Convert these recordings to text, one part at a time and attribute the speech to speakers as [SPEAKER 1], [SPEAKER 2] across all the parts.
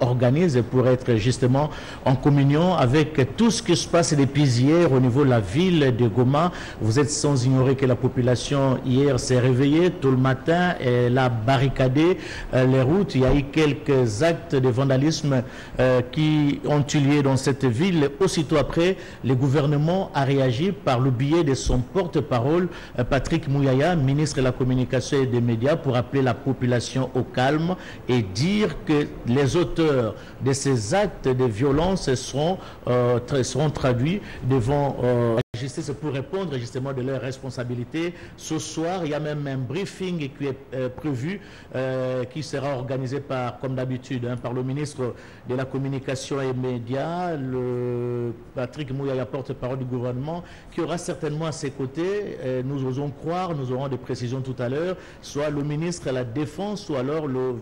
[SPEAKER 1] organise pour être justement en communion avec tout ce qui se passe depuis hier au niveau de la ville de Goma. Vous êtes sans ignorer que la population hier s'est réveillée tôt le matin, elle a barricadé les routes. Il y a eu quelques actes de vandalisme qui ont eu lieu dans cette ville. Aussitôt après, le gouvernement a réagi par le biais de son porte-parole, Patrick Mouyaya, ministre de la Communication et des Médias, pour appeler la population au calme et dire que les auteurs de ces actes de violence seront traduits devant la justice pour répondre justement de leurs responsabilités. Ce soir, il y a même un briefing qui est prévu, qui sera organisé par, comme d'habitude, par le ministre de la Communication et Médias, le Patrick Mouyaya, porte-parole du gouvernement, qui aura certainement à ses côtés, nous osons croire, nous aurons des précisions tout à l'heure, soit le ministre de la Défense, ou alors le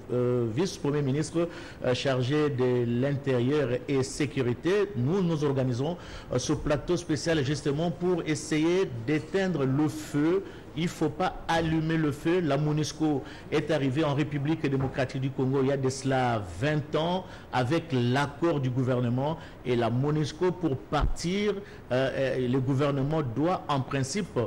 [SPEAKER 1] vice-premier ministre chargé de l'Intérieur et Sécurité. Nous organisons ce plateau spécial justement pour essayer d'éteindre le feu. Il ne faut pas allumer le feu. La MONUSCO est arrivée en République démocratique du Congo il y a de cela 20 ans avec l'accord du gouvernement. Et la MONUSCO, pour partir, le gouvernement doit en principe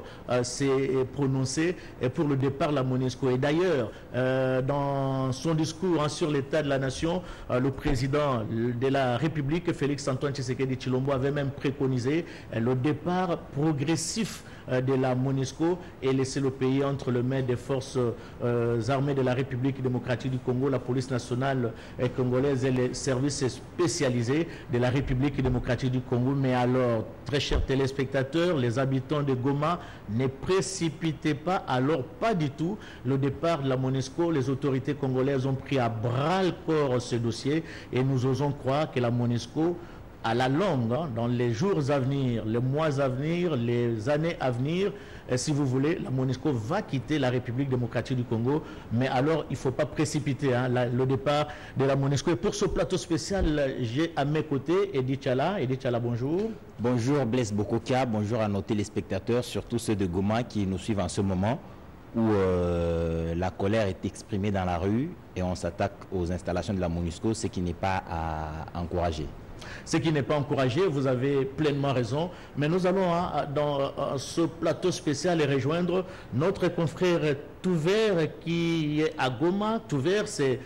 [SPEAKER 1] se prononcer pour le départ de la MONUSCO. Et d'ailleurs, dans son discours sur l'état de la nation, le président de la République, Félix-Antoine Tshisekedi Tshilombo, avait même préconisé le départ progressif de la MONUSCO et laisser le pays entre les mains des forces armées de la République démocratique du Congo, la police nationale congolaise et les services spécialisés de la République démocratique du Congo. Mais alors, très chers téléspectateurs, les habitants de Goma, ne précipitez pas, alors pas du tout, le départ de la MONUSCO. Les autorités congolaises ont pris à bras le corps ce dossier et nous osons croire que la MONUSCO, à la longue, dans les jours à venir, les mois à venir, les années à venir, si vous voulez, la MONUSCO va quitter la République démocratique du Congo. Mais alors, il ne faut pas précipiter le départ de la MONUSCO. Et pour ce plateau spécial, j'ai à mes côtés Edi Tchala. Edi Tchala, bonjour.
[SPEAKER 2] Bonjour Blaise Bokoka, bonjour à nos téléspectateurs, surtout ceux de Goma qui nous suivent en ce moment où la colère est exprimée dans la rue et on s'attaque aux installations de la MONUSCO, ce qui n'est pas à encourager.
[SPEAKER 1] Ce qui n'est pas encouragé, vous avez pleinement raison. Mais nous allons dans ce plateau spécial rejoindre notre confrère Touver qui est à Goma. Touver, c'est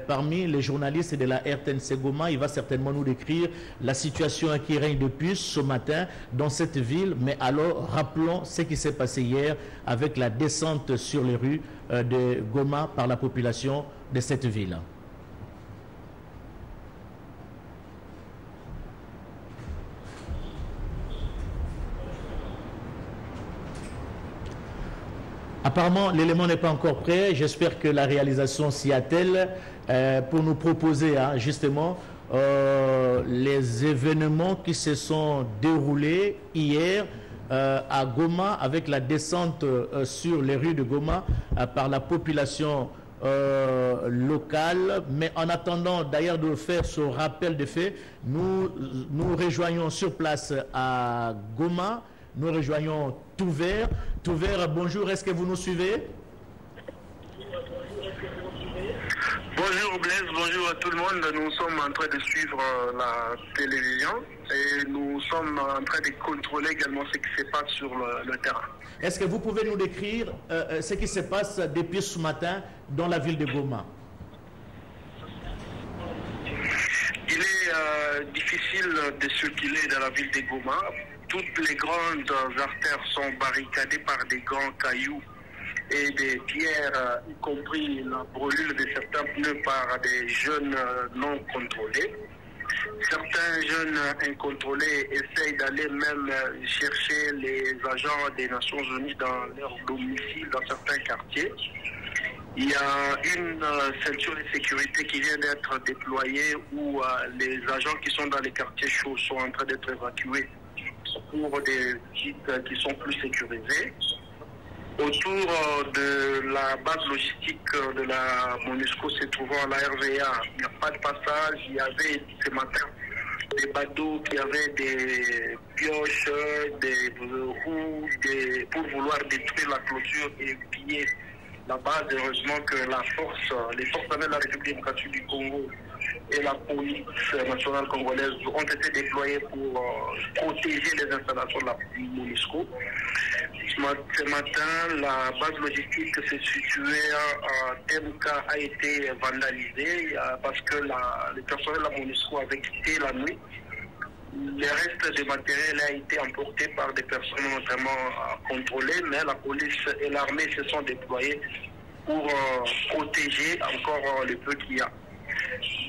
[SPEAKER 1] parmi les journalistes de la RTNC Goma. Il va certainement nous décrire la situation qui règne depuis ce matin dans cette ville. Mais alors, rappelons ce qui s'est passé hier avec la descente sur les rues de Goma par la population de cette ville. Apparemment, l'élément n'est pas encore prêt. J'espère que la réalisation s'y attelle pour nous proposer justement les événements qui se sont déroulés hier à Goma avec la descente sur les rues de Goma par la population locale. Mais en attendant d'ailleurs de faire ce rappel de faits, nous rejoignons sur place à Goma. Nous rejoignons Touver. Touver, bonjour, est-ce que vous nous suivez?
[SPEAKER 3] Bonjour Blaise, bonjour à tout le monde. Nous sommes en train de suivre la télévision et nous sommes en train de contrôler également ce qui se passe sur le terrain.
[SPEAKER 1] Est-ce que vous pouvez nous décrire ce qui se passe depuis ce matin dans la ville de Goma?
[SPEAKER 3] Il est difficile de circuler dans la ville de Goma. Toutes les grandes artères sont barricadées par des grands cailloux et des pierres, y compris la brûlure de certains pneus par des jeunes non contrôlés. Certains jeunes incontrôlés essayent d'aller même chercher les agents des Nations Unies dans leur domicile dans certains quartiers. Il y a une ceinture de sécurité qui vient d'être déployée où les agents qui sont dans les quartiers chauds sont en train d'être évacués pour des sites qui sont plus sécurisés. Autour de la base logistique de la MONUSCO se trouvant à la RVA, il n'y a pas de passage. Il y avait ce matin des bateaux qui avaient des pioches, des roues, pour vouloir détruire la clôture et piller la base. Heureusement que les forces armées de la République démocratique du Congo et la police nationale congolaise ont été déployés pour protéger les installations de la MONUSCO. Ce matin, la base logistique qui se situait à Temka a été vandalisée parce que le personnel de la MONUSCO avait quitté la nuit. Le reste des matériels a été emporté par des personnes notamment contrôlées, mais la police et l'armée se sont déployés pour protéger encore le peu qu'il y a.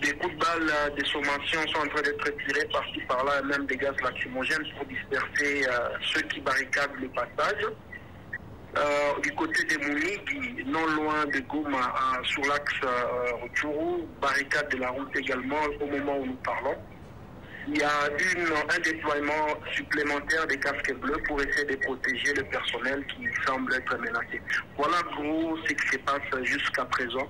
[SPEAKER 3] Des coups de balles de sommation sont en train d'être tirés par-ci par-là, même des gaz lacrymogènes pour disperser ceux qui barricadent le passage. Du côté de Mounigui, non loin de Goma, sur l'axe Rutshuru, barricade de la route également au moment où nous parlons. Il y a un déploiement supplémentaire des casques bleus pour essayer de protéger le personnel qui semble être menacé. Voilà gros ce qui se passe jusqu'à présent.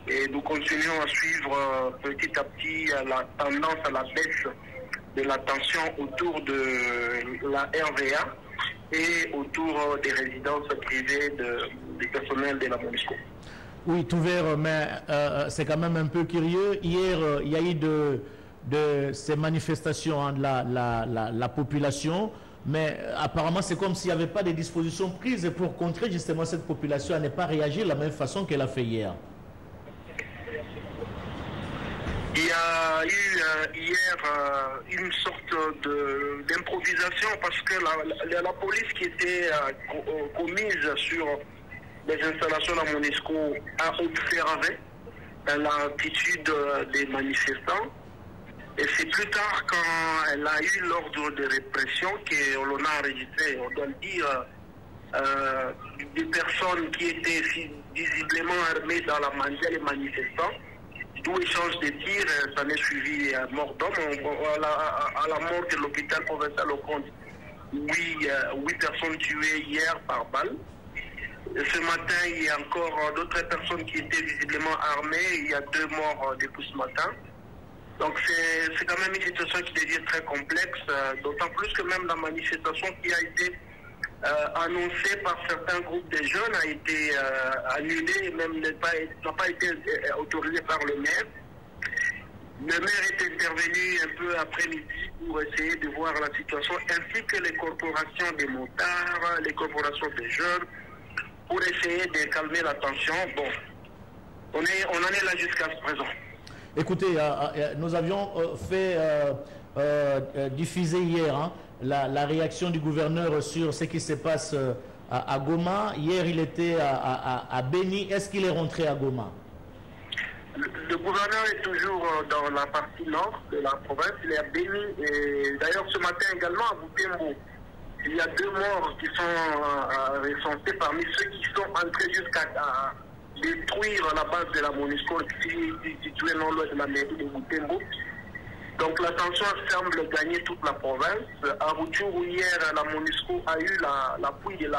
[SPEAKER 3] Et nous continuons à suivre petit à petit la tendance à la baisse de la tension autour de la RVA et autour des résidences privées des personnels de la MONUSCO.
[SPEAKER 1] Oui, tout vert, mais c'est quand même un peu curieux. Hier, il y a eu de ces manifestations de la population, mais apparemment c'est comme s'il n'y avait pas de dispositions prises pour contrer justement cette population à ne pas réagir de la même façon qu'elle a fait hier.
[SPEAKER 3] Il y a eu hier une sorte d'improvisation parce que la police qui était commise sur les installations de la MONUSCO a observé l'attitude des manifestants. Et c'est plus tard, quand elle a eu l'ordre de répression, qu'on a enregistré, on doit le dire, des personnes qui étaient visiblement armées dans la mandia, les manifestants, d'où échange de tirs, ça n'est suivi mort d'homme. À la mort de l'hôpital provincial au compte, 8 personnes tuées hier par balle. Ce matin, il y a encore d'autres personnes qui étaient visiblement armées. Il y a 2 morts depuis ce matin. Donc c'est quand même une situation qui devient très complexe, d'autant plus que même la manifestation qui a été annoncée par certains groupes de jeunes a été annulée et même n'a pas été autorisée par le maire. Le maire est intervenu un peu après-midi pour essayer de voir la situation, ainsi que les corporations des motards, les corporations des jeunes, pour essayer de calmer la tension. Bon, on en est là jusqu'à ce présent.
[SPEAKER 1] Écoutez, nous avions fait diffuser hier la réaction du gouverneur sur ce qui se passe à Goma. Hier, il était à Beni. Est-ce qu'il est rentré à Goma?
[SPEAKER 3] Le gouverneur est toujours dans la partie nord de la province. Il est à Beni. Et d'ailleurs, ce matin également, à Butembo, il y a 2 morts qui sont recensés parmi ceux qui sont entrés jusqu'à détruire la base de la MONUSCO située non loin de la mairie de Butembo. Donc la tension semble gagner toute la province. À Rutshuru, hier, la MONUSCO a eu l'appui de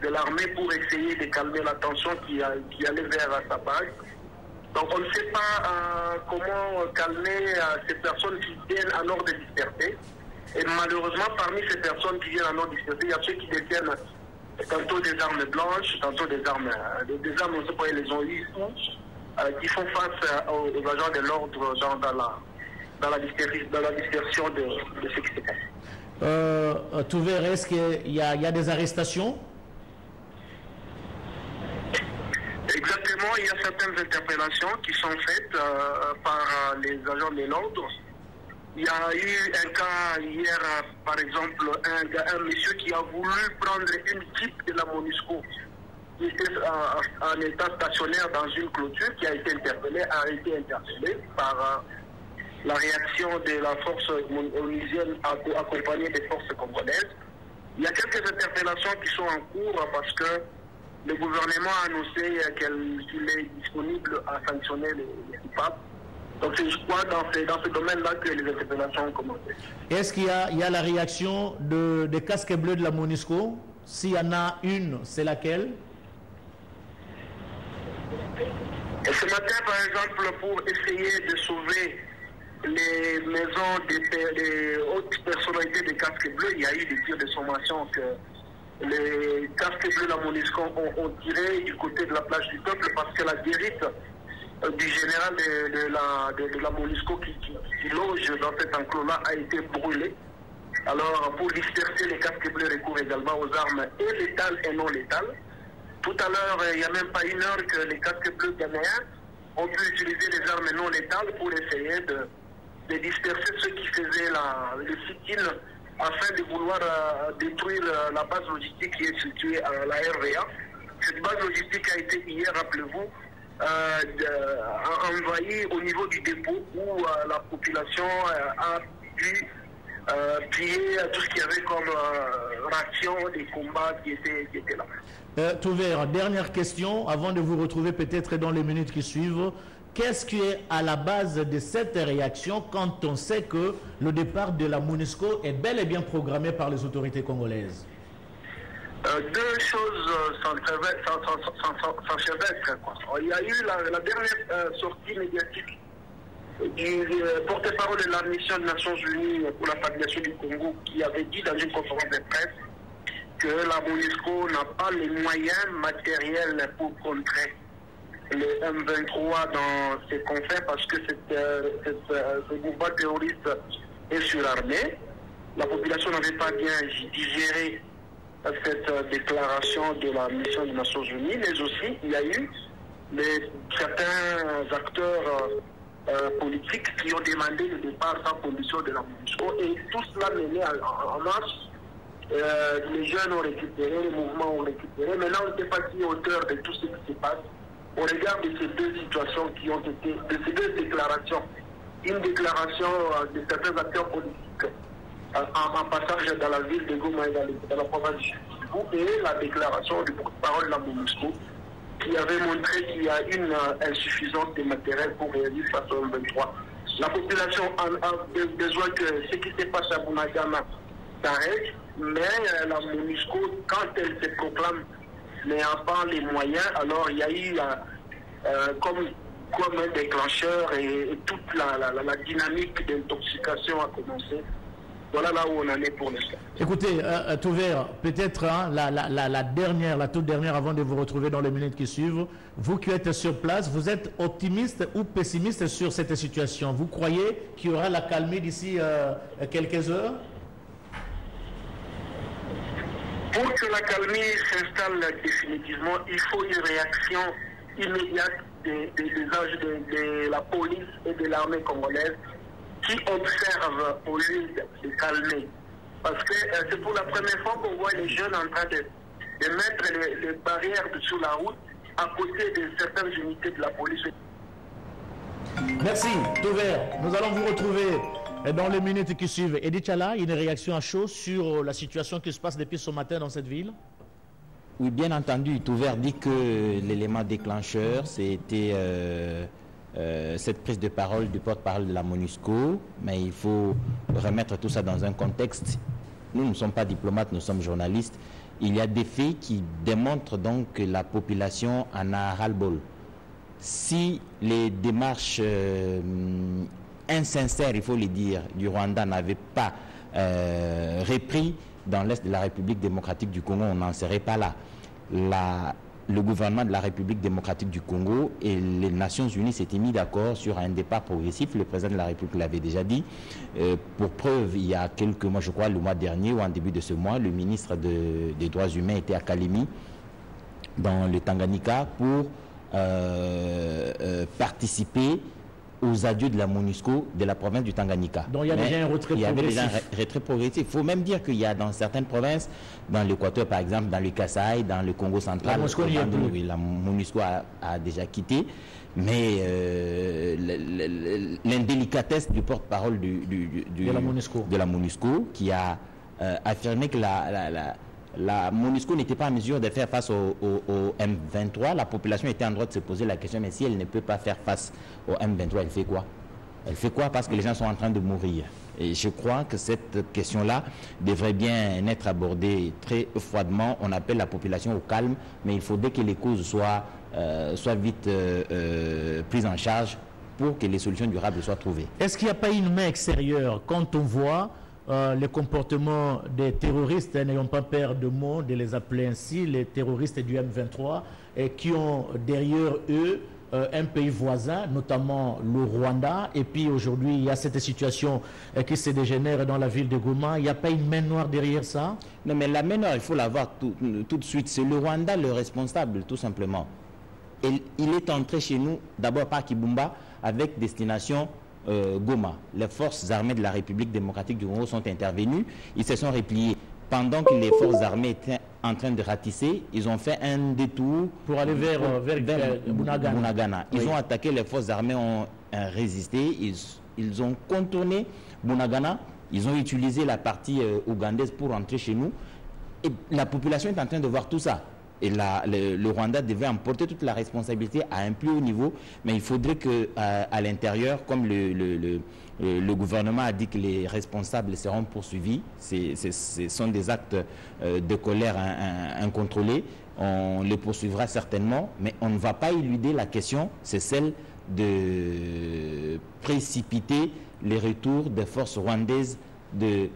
[SPEAKER 3] l'armée pour essayer de calmer la tension qui allait vers sa base. Donc on ne sait pas comment calmer ces personnes qui viennent en ordre de disperser. Et malheureusement, parmi ces personnes qui viennent en ordre de disperser, il y a ceux qui détiennent tantôt des armes blanches, tantôt des armes, on ne sait pas, ils les ont eu, qui font face aux agents de l'ordre dans la dispersion de ce qui se passe.
[SPEAKER 1] Touvert, est-ce qu'il y a des arrestations?
[SPEAKER 3] Exactement, il y a certaines interpellations qui sont faites par les agents de l'ordre. Il y a eu un cas hier, par exemple, un monsieur qui a voulu prendre une jeep de la MONUSCO qui était en état stationnaire dans une clôture, qui a été interpellé, par la réaction de la force onusienne accompagnée des forces congolaises. Il y a quelques interpellations qui sont en cours parce que le gouvernement a annoncé qu'il est disponible à sanctionner les coupables. Donc c'est, je crois, dans ce domaine-là que les interpellations ont commencé.
[SPEAKER 1] Est-ce qu'il y a la réaction des casques bleus de la MONUSCO? S'il y en a une, c'est laquelle?
[SPEAKER 3] Et ce matin, par exemple, pour essayer de sauver les maisons des hautes personnalités des casques bleus, il y a eu des tirs de sommation que les casques bleus de la MONUSCO ont tiré du côté de la plage du Peuple parce que la guérite du général de la MONUSCO qui loge dans cet enclos-là a été brûlé. Alors, pour disperser les casques bleus recourent également aux armes et létales et non létales. Tout à l'heure, il n'y a même pas une heure que les casques bleus ghanéens ont pu utiliser les armes non létales pour essayer de disperser ceux qui faisaient le sit-in afin de vouloir détruire la base logistique qui est située à la RVA. Cette base logistique a été hier, rappelez-vous, envahie au niveau du dépôt où la population a pu piller tout ce qu'il y avait comme ration des combats qui étaient là.
[SPEAKER 1] Touvert, dernière question, avant de vous retrouver peut-être dans les minutes qui suivent. Qu'est-ce qui est à la base de cette réaction quand on sait que le départ de la MONUSCO est bel et bien programmé par les autorités congolaises?
[SPEAKER 3] Deux choses s'enchevêtrent. Il y a eu la dernière sortie médiatique du porte-parole de la mission des Nations Unies pour la stabilisation du Congo qui avait dit dans une conférence de presse que la MONUSCO n'a pas les moyens matériels pour contrer le M23 dans ses confins parce que ce mouvement terroriste est surarmé. La population n'avait pas bien digéré cette déclaration de la mission des Nations Unies, mais aussi il y a eu certains acteurs politiques qui ont demandé le départ sans condition de la MONUSCO et tout cela mené en marche. Les jeunes ont récupéré, les mouvements ont récupéré. Maintenant, on ne sait pas qui est auteur de tout ce qui se passe. Au regard de ces deux situations qui ont été, de ces deux déclarations, une déclaration de certains acteurs politiques en passage dans la ville de Goma et dans la province du Sud, et la déclaration du porte-parole de la MONUSCO qui avait montré qu'il y a une insuffisance de matériel pour réagir face au M23. La population a besoin que ce qui se passe à Bunagana s'arrête, mais la MONUSCO, quand elle se proclame n'ayant pas les moyens, alors il y a eu comme un déclencheur et toute la dynamique d'intoxication a commencé. Voilà là où on en est pour l'instant.
[SPEAKER 1] Écoutez, Touvert, peut-être la toute dernière avant de vous retrouver dans les minutes qui suivent. Vous qui êtes sur place, vous êtes optimiste ou pessimiste sur cette situation? Vous croyez qu'il y aura la calmie d'ici quelques heures?
[SPEAKER 3] Pour que la calmie s'installe définitivement, il faut une réaction immédiate de la police et de l'armée congolaise qui observent au lieu de calmer. Parce que c'est pour la première fois qu'on voit les jeunes en train de mettre les barrières sur la route à côté de certaines unités de la police.
[SPEAKER 1] Merci, Touvert. Nous allons vous retrouver dans les minutes qui suivent. Edith Chala, une réaction à chaud sur la situation qui se passe depuis ce matin dans cette ville?
[SPEAKER 2] Oui, bien entendu. Touvert dit que l'élément déclencheur, c'était cette prise de parole du porte-parole de la MONUSCO, mais il faut remettre tout ça dans un contexte. Nous ne sommes pas diplomates, nous sommes journalistes. Il y a des faits qui démontrent donc que la population en a ras-le-bol. Si les démarches insincères, il faut le dire, du Rwanda n'avaient pas repris dans l'Est de la République démocratique du Congo, on n'en serait pas là. Le gouvernement de la République démocratique du Congo et les Nations Unies s'étaient mis d'accord sur un départ progressif. Le président de la République l'avait déjà dit. Pour preuve, il y a quelques mois, je crois le mois dernier ou en début de ce mois, le ministre des Droits humains était à Kalemi, dans le Tanganyika, pour participer aux adieux de la MONUSCO de la province du Tanganyika.
[SPEAKER 1] Donc il y a déjà un retrait progressif. Il y avait déjà
[SPEAKER 2] un retrait progressif. Il faut même dire qu'il y a dans certaines provinces, dans l'Équateur par exemple, dans le Kasaï, dans le Congo central, la MONUSCO a déjà quitté. Mais l'indélicatesse du porte-parole de la MONUSCO qui a affirmé que la MONUSCO n'était pas en mesure de faire face au M23. La population était en droit de se poser la question, mais si elle ne peut pas faire face au M23, elle fait quoi? Elle fait quoi parce que les gens sont en train de mourir? Et je crois que cette question-là devrait bien être abordée très froidement. On appelle la population au calme, mais il faudrait que les causes soient vite prises en charge pour que les solutions durables soient trouvées.
[SPEAKER 1] Est-ce qu'il n'y a pas une main extérieure quand on voit les comportements des terroristes, n'ayons pas peur de mots, de les appeler ainsi, les terroristes du M23, et qui ont derrière eux un pays voisin, notamment le Rwanda, et puis aujourd'hui il y a cette situation qui se dégénère dans la ville de Goma. Il n'y a pas une main noire derrière ça?
[SPEAKER 2] Non, mais la main noire, il faut la voir tout de suite. C'est le Rwanda le responsable, tout simplement. Et il est entré chez nous, d'abord par Kibumba, avec destination Goma. Les forces armées de la République démocratique du Congo sont intervenues. Ils se sont repliés. Pendant que les forces armées étaient en train de ratisser, ils ont fait un détour
[SPEAKER 1] pour aller vers
[SPEAKER 2] Bunagana. Ils ont attaqué, les forces armées ont résisté, ils ont contourné Bunagana, ils ont utilisé la partie ougandaise pour entrer chez nous. Et la population est en train de voir tout ça. Et le Rwanda devait emporter toute la responsabilité à un plus haut niveau, mais il faudrait qu'à l'intérieur, comme le gouvernement a dit que les responsables seront poursuivis, ce sont des actes de colère incontrôlés, on les poursuivra certainement, mais on ne va pas éluder la question, c'est celle de précipiter les retours des forces rwandaises de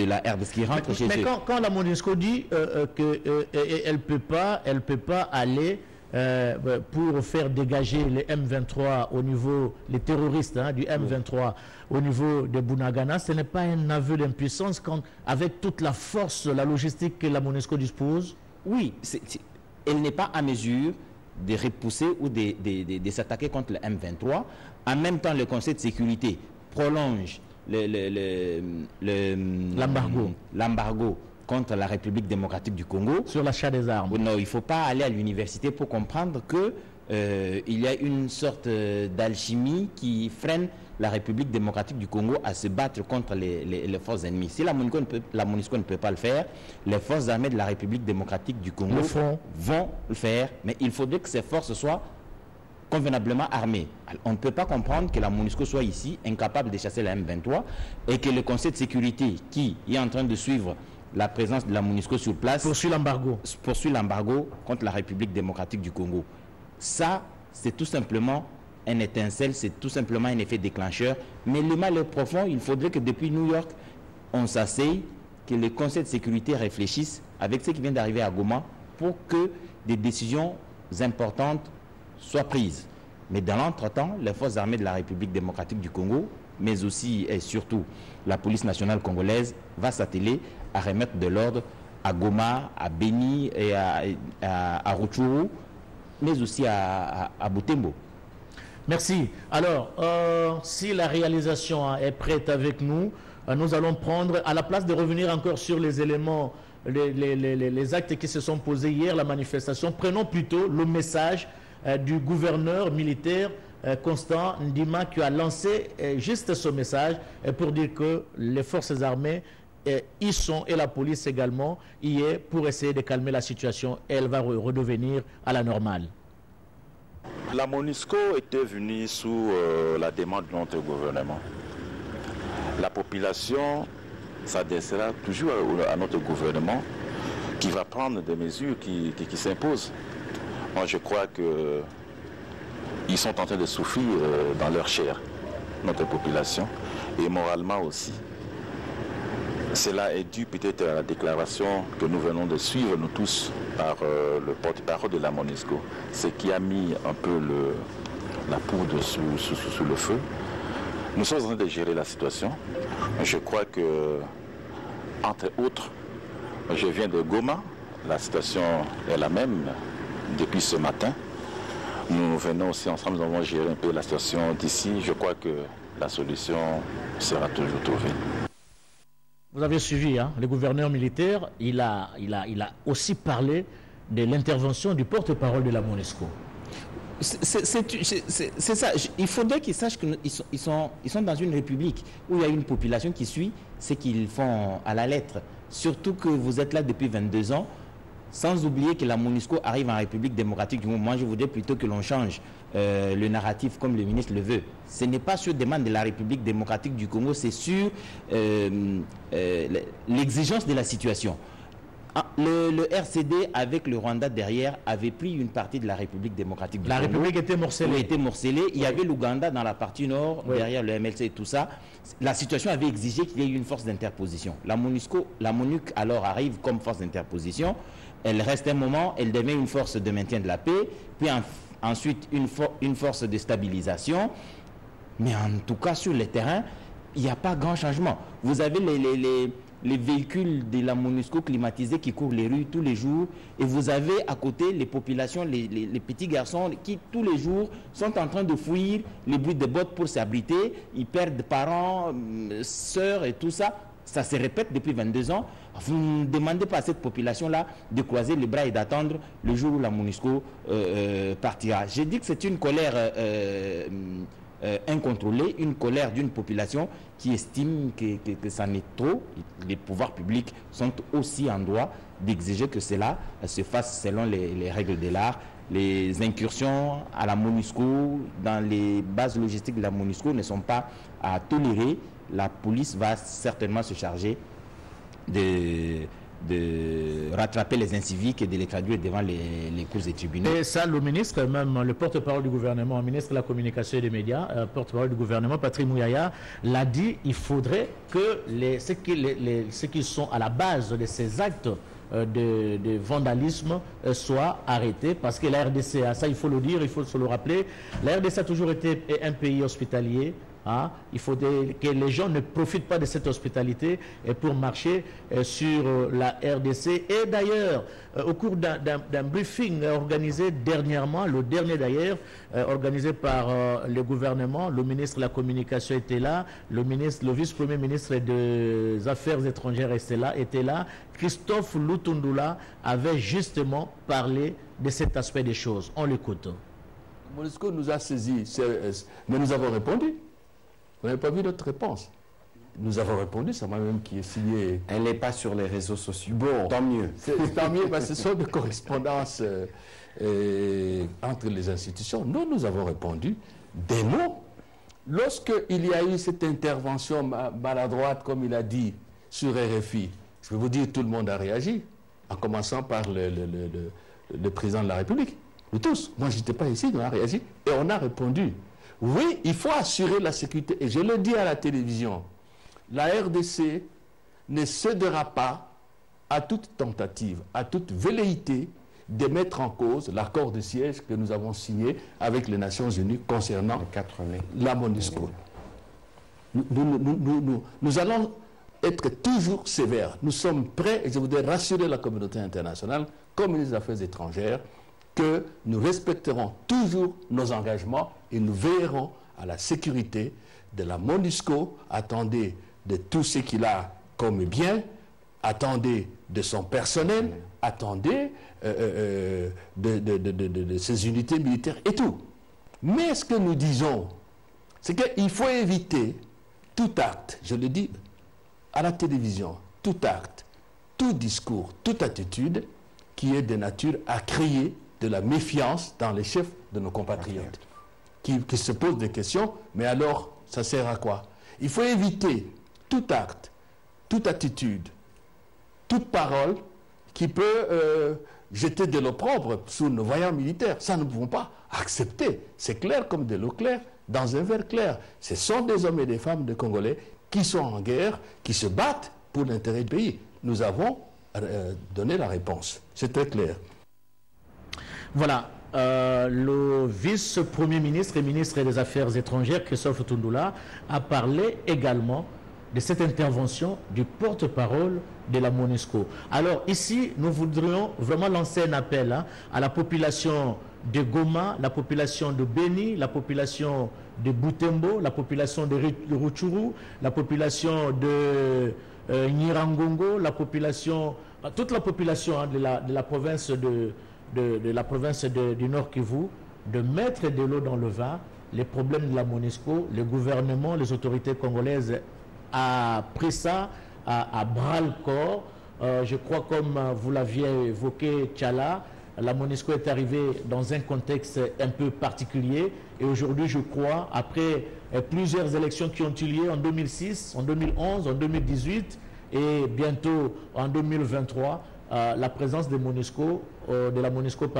[SPEAKER 2] la RDC qui rentre chez eux.
[SPEAKER 1] Mais quand la MONUSCO dit qu'elle ne peut pas aller pour faire dégager les M23 au niveau, les terroristes du M23 au niveau de Bunagana, ce n'est pas un aveu d'impuissance avec toute la force, la logistique que la MONUSCO dispose?
[SPEAKER 2] Oui, elle n'est pas à mesure de repousser ou de s'attaquer contre le M23. En même temps, le Conseil de sécurité prolonge l'embargo contre la République démocratique du Congo.
[SPEAKER 1] Sur l'achat des armes.
[SPEAKER 2] Non, il ne faut pas aller à l'université pour comprendre que il y a une sorte d'alchimie qui freine la République démocratique du Congo à se battre contre les forces ennemies. Si la MONUSCO ne peut pas le faire, les forces armées de la République démocratique du Congo vont le faire, mais il faudrait que ces forces soient convenablement armées. Alors, on ne peut pas comprendre que la MONUSCO soit ici, incapable de chasser la M23, et que le Conseil de sécurité, qui est en train de suivre la présence de la MONUSCO sur place, poursuit l'embargo contre la République démocratique du Congo. Ça, c'est tout simplement un étincelle, c'est tout simplement un effet déclencheur. Mais le mal est profond. Il faudrait que depuis New York, on s'asseye, que le Conseil de sécurité réfléchisse avec ce qui vient d'arriver à Goma pour que des décisions importantes soient prises. Mais dans l'entretemps, les forces armées de la République démocratique du Congo, mais aussi et surtout la police nationale congolaise, va s'atteler à remettre de l'ordre à Goma, à Beni et à Rutshuru, mais aussi à Butembo.
[SPEAKER 1] Merci. Alors, si la réalisation est prête avec nous, nous allons prendre, à la place de revenir encore sur les éléments, les actes qui se sont posés hier, la manifestation, prenons plutôt le message du gouverneur militaire Constant Ndima, qui a lancé juste ce message pour dire que les forces armées y sont, et la police également y est, pour essayer de calmer la situation. Elle va redevenir à la normale.
[SPEAKER 4] La MONUSCO était venue sous la demande de notre gouvernement. La population s'adressera toujours à notre gouvernement qui va prendre des mesures qui s'imposent. Moi, je crois qu'ils sont en train de souffrir dans leur chair, notre population, et moralement aussi. Cela est dû peut-être à la déclaration que nous venons de suivre, nous tous, par le porte-parole de la MONUSCO, ce qui a mis un peu la poudre sous le feu. Nous sommes en train de gérer la situation. Je crois que, entre autres, je viens de Goma, la situation est la même depuis ce matin. Nous venons aussi ensemble, nous avons géré un peu la situation d'ici. Je crois que la solution sera toujours trouvée.
[SPEAKER 1] Vous avez suivi, le gouverneur militaire, il a aussi parlé de l'intervention du porte-parole de la MONUSCO.
[SPEAKER 2] C'est ça. Il faudrait qu'ils sachent qu'ils sont dans une république où il y a une population qui suit ce qu'ils font à la lettre. Surtout que vous êtes là depuis 22 ans, sans oublier que la MONUSCO arrive en République démocratique du Congo. Moi, je voudrais plutôt que l'on change le narratif comme le ministre le veut. Ce n'est pas sur demande de la République démocratique du Congo, c'est sur l'exigence de la situation. Le RCD, avec le Rwanda derrière, avait pris une partie de la République démocratique du Congo.
[SPEAKER 1] La République était morcelée.
[SPEAKER 2] Oui, était morcelée. Il y avait l'Ouganda dans la partie nord, derrière le MLC et tout ça. La situation avait exigé qu'il y ait une force d'interposition. La MONUC alors arrive comme force d'interposition. Elle reste un moment, elle devient une force de maintien de la paix. Puis ensuite une force de stabilisation, mais en tout cas sur le terrain, il n'y a pas grand changement. Vous avez les véhicules de la MONUSCO climatisés qui courent les rues tous les jours, et vous avez à côté les populations, les petits garçons qui tous les jours sont en train de fuir les bruits de bottes pour s'abriter. Ils perdent parents, sœurs et tout ça. Ça se répète depuis 22 ans. Vous ne demandez pas à cette population-là de croiser les bras et d'attendre le jour où la MONUSCO partira. J'ai dit que c'est une colère incontrôlée, une colère d'une population qui estime que ça n'est trop. Les pouvoirs publics sont aussi en droit d'exiger que cela se fasse selon les règles de l'art. Les incursions à la MONUSCO, dans les bases logistiques de la MONUSCO, ne sont pas à tolérer. La police va certainement se charger de rattraper les inciviques et de les traduire devant les cours et tribunaux.
[SPEAKER 1] Et ça, le ministre, même le porte-parole du gouvernement, le ministre de la Communication et des Médias, porte-parole du gouvernement, Patrick Mouyaya, l'a dit, il faudrait que ceux qui sont à la base de ces actes de vandalisme soient arrêtés, parce que la RDC, ça il faut le dire, il faut se le rappeler, la RDC a toujours été un pays hospitalier. Hein? Il faut que les gens ne profitent pas de cette hospitalité pour marcher sur la RDC. Et d'ailleurs, au cours d'un briefing organisé dernièrement, le dernier d'ailleurs, organisé par le gouvernement, le ministre de la Communication était là, le vice-premier ministre des Affaires étrangères était là, Christophe Lutundula avait justement parlé de cet aspect des choses. On l'écoute.
[SPEAKER 5] MONUSCO nous a saisis, mais nous avons répondu. Vous n'avez pas vu notre réponse. Nous avons répondu, c'est moi-même qui ai signé.
[SPEAKER 6] Elle n'est pas sur les réseaux sociaux. Bon, tant mieux.
[SPEAKER 5] Tant mieux, parce que ce sont des correspondances entre les institutions. Nous avons répondu des mots. Lorsqu'il y a eu cette intervention maladroite, comme il a dit, sur RFI, je vais vous dire, tout le monde a réagi, en commençant par le président de la République. Nous tous. Moi, je n'étais pas ici, on a réagi et on a répondu. Oui, il faut assurer la sécurité. Et je le dis à la télévision, la RDC ne cédera pas à toute tentative, à toute velléité de mettre en cause l'accord de siège que nous avons signé avec les Nations Unies concernant la MONUSCO. Nous allons être toujours sévères. Nous sommes prêts, et je voudrais rassurer la communauté internationale, comme ministre des Affaires étrangères, que nous respecterons toujours nos engagements et nous veillerons à la sécurité de la MONUSCO. Attendez de tout ce qu'il a comme bien, attendez de son personnel, attendez de ses unités militaires et tout. Mais ce que nous disons, c'est qu'il faut éviter tout acte, je le dis à la télévision, tout acte, tout discours, toute attitude qui est de nature à créer de la méfiance dans les chefs de nos compatriotes, qui se posent des questions, mais alors, ça sert à quoi? Il faut éviter tout acte, toute attitude, toute parole qui peut jeter de l'opprobre sur nos vaillants militaires. Ça, nous ne pouvons pas accepter. C'est clair comme de l'eau claire dans un verre clair. Ce sont des hommes et des femmes de Congolais qui sont en guerre, qui se battent pour l'intérêt du pays. Nous avons donné la réponse. C'est très clair.
[SPEAKER 1] Voilà, le vice-premier ministre et ministre des Affaires étrangères, Christophe Lutundula, a parlé également de cette intervention du porte-parole de la MONUSCO. Alors ici, nous voudrions vraiment lancer un appel à la population de Goma, la population de Beni, la population de Butembo, la population de Rutshuru, la population de Nyiragongo, la population, toute la population de la province du Nord Kivu, de mettre de l'eau dans le vin. Les problèmes de la MONUSCO, le gouvernement, les autorités congolaises a pris ça à bras-le-corps. Je crois, comme vous l'aviez évoqué, Tchala, la MONUSCO est arrivée dans un contexte un peu particulier. Et aujourd'hui, je crois, après plusieurs élections qui ont eu lieu en 2006, en 2011, en 2018 et bientôt en 2023, la présence de la MONUSCO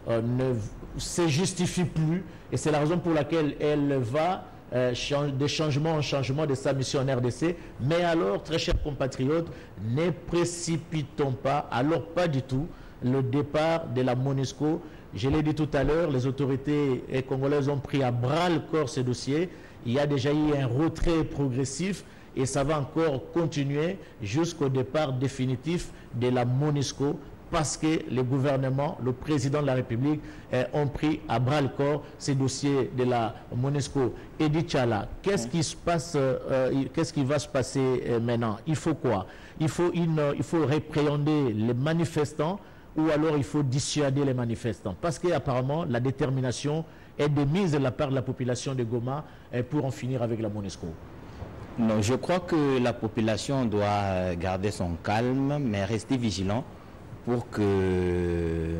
[SPEAKER 1] ne se justifie plus. Et c'est la raison pour laquelle elle va de changement en changement de sa mission en RDC. Mais alors, très chers compatriotes, ne précipitons pas, alors pas du tout, le départ de la MONUSCO Je l'ai dit tout à l'heure, les autorités congolaises ont pris à bras le corps ce dossier. Il y a déjà eu un retrait progressif et ça va encore continuer jusqu'au départ définitif de la MONUSCO parce que le gouvernement, le président de la République ont pris à bras le corps ces dossiers de la MONUSCO. Edi Tchala, qu'est-ce qui se passe, qu'est-ce qui va se passer maintenant? Il faut quoi? Il faut répréhender les manifestants ou alors il faut dissuader les manifestants? Parce qu'apparemment, la détermination est de mise de la part de la population de Goma pour en finir avec la MONUSCO.
[SPEAKER 2] Non, je crois que la population doit garder son calme, mais rester vigilant pour que,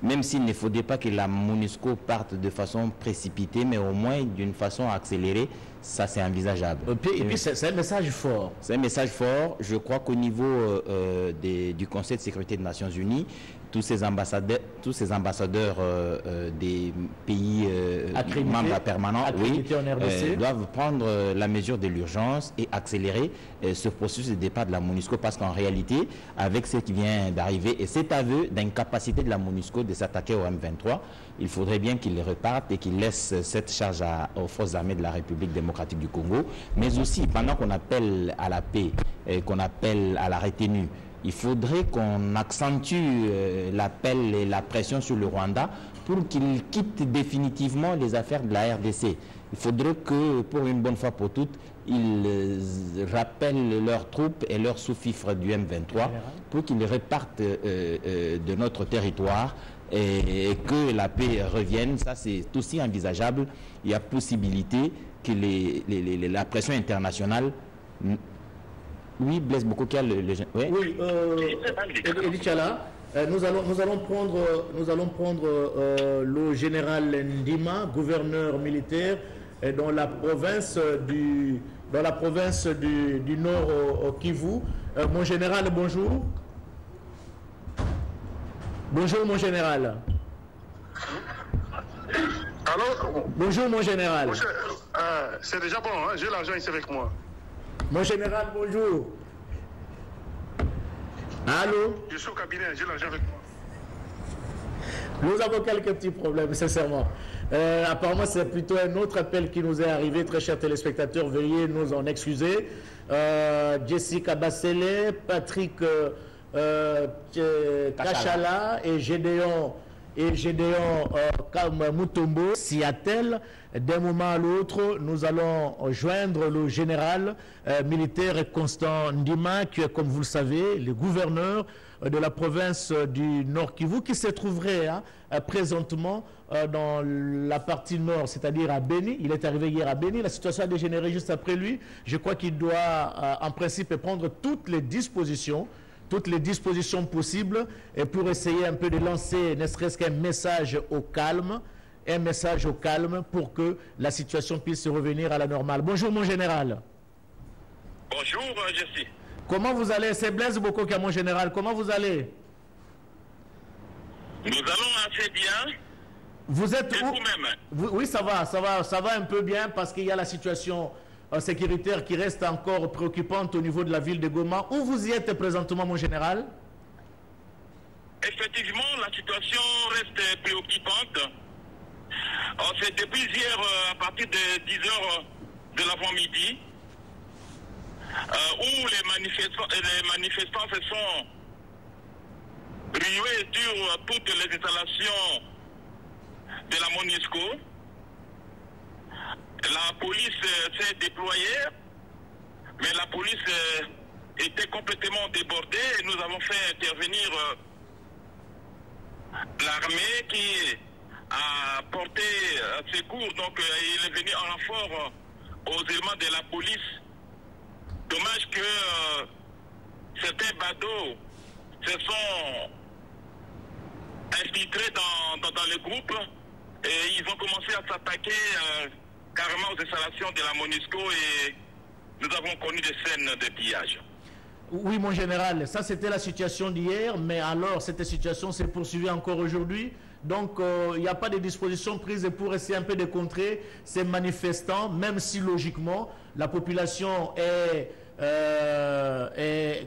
[SPEAKER 2] même s'il ne faudrait pas que la MONUSCO parte de façon précipitée, mais au moins d'une façon accélérée, ça c'est envisageable.
[SPEAKER 1] Et puis c'est un message fort.
[SPEAKER 2] C'est un message fort. Je crois qu'au niveau du Conseil de sécurité des Nations Unies, tous ces ambassadeurs des pays membres permanents doivent prendre la mesure de l'urgence et accélérer ce processus de départ de la MONUSCO, parce qu'en réalité, avec ce qui vient d'arriver et cet aveu d'incapacité de la MONUSCO de s'attaquer au M23, il faudrait bien qu'ils repartent et qu'ils laissent cette charge aux forces armées de la République démocratique du Congo, mais aussi pendant qu'on appelle à la paix, qu'on appelle à la retenue, il faudrait qu'on accentue l'appel et la pression sur le Rwanda pour qu'il quitte définitivement les affaires de la RDC. Il faudrait que, pour une bonne fois pour toutes, ils rappellent leurs troupes et leurs sous-fifres du M23 pour qu'ils repartent de notre territoire et que la paix revienne. Ça, c'est aussi envisageable. Il y a possibilité que la pression internationale... Oui, Blaise Bokokia,
[SPEAKER 1] oui, Edi Tchala, nous allons prendre le général Ndima, gouverneur militaire dans la province du Nord au Kivu. Mon général, bonjour. Bonjour, mon général.
[SPEAKER 3] Allô?
[SPEAKER 1] Bonjour, mon général.
[SPEAKER 3] C'est déjà bon, hein? J'ai l'argent ici avec moi.
[SPEAKER 1] Mon général, bonjour. Allô?
[SPEAKER 3] Je suis au cabinet, j'ai l'argent avec moi.
[SPEAKER 1] Nous avons quelques petits problèmes, sincèrement. Apparemment, c'est plutôt un autre appel qui nous est arrivé. Très chers téléspectateurs, veuillez nous en excuser. Jessica Bassele, Patrick Kachala et Gédéon Mutombo s'y attellent. D'un moment à l'autre, nous allons joindre le général militaire Constant Ndima, qui est, comme vous le savez, le gouverneur de la province du Nord Kivu, qui se trouverait présentement dans la partie nord, c'est-à-dire à Beni. Il est arrivé hier à Beni. La situation a dégénéré juste après lui. Je crois qu'il doit, en principe, prendre toutes les dispositions possibles et pour essayer un peu de lancer, ne serait-ce qu'un message au calme, pour que la situation puisse revenir à la normale. Bonjour mon général.
[SPEAKER 3] Bonjour Jesse.
[SPEAKER 1] Comment vous allez? C'est Blaise Bokokia, mon général. Comment vous allez?
[SPEAKER 3] Nous allons assez bien.
[SPEAKER 1] Vous êtes
[SPEAKER 3] où?
[SPEAKER 1] Oui, ça va un peu bien parce qu'il y a la situation sécuritaire qui reste encore préoccupante au niveau de la ville de Goma. Où vous y êtes présentement, mon général?
[SPEAKER 3] Effectivement, la situation reste préoccupante. C'est depuis hier, à partir de 10h de l'avant-midi, où les manifestants se sont rués sur toutes les installations de la MONUSCO. La police s'est déployée, mais la police était complètement débordée et nous avons fait intervenir l'armée qui a porté secours. Donc il est venu en renfort aux éléments de la police. Dommage que certains badauds se sont infiltrés dans le groupe et ils ont commencé à s'attaquer carrément aux installations de la MONUSCO et nous avons connu des scènes de pillage.
[SPEAKER 1] Oui, mon général, ça c'était la situation d'hier, mais alors cette situation s'est poursuivie encore aujourd'hui. Donc il n'y a pas de dispositions prises pour essayer un peu de contrer ces manifestants, même si logiquement la population est est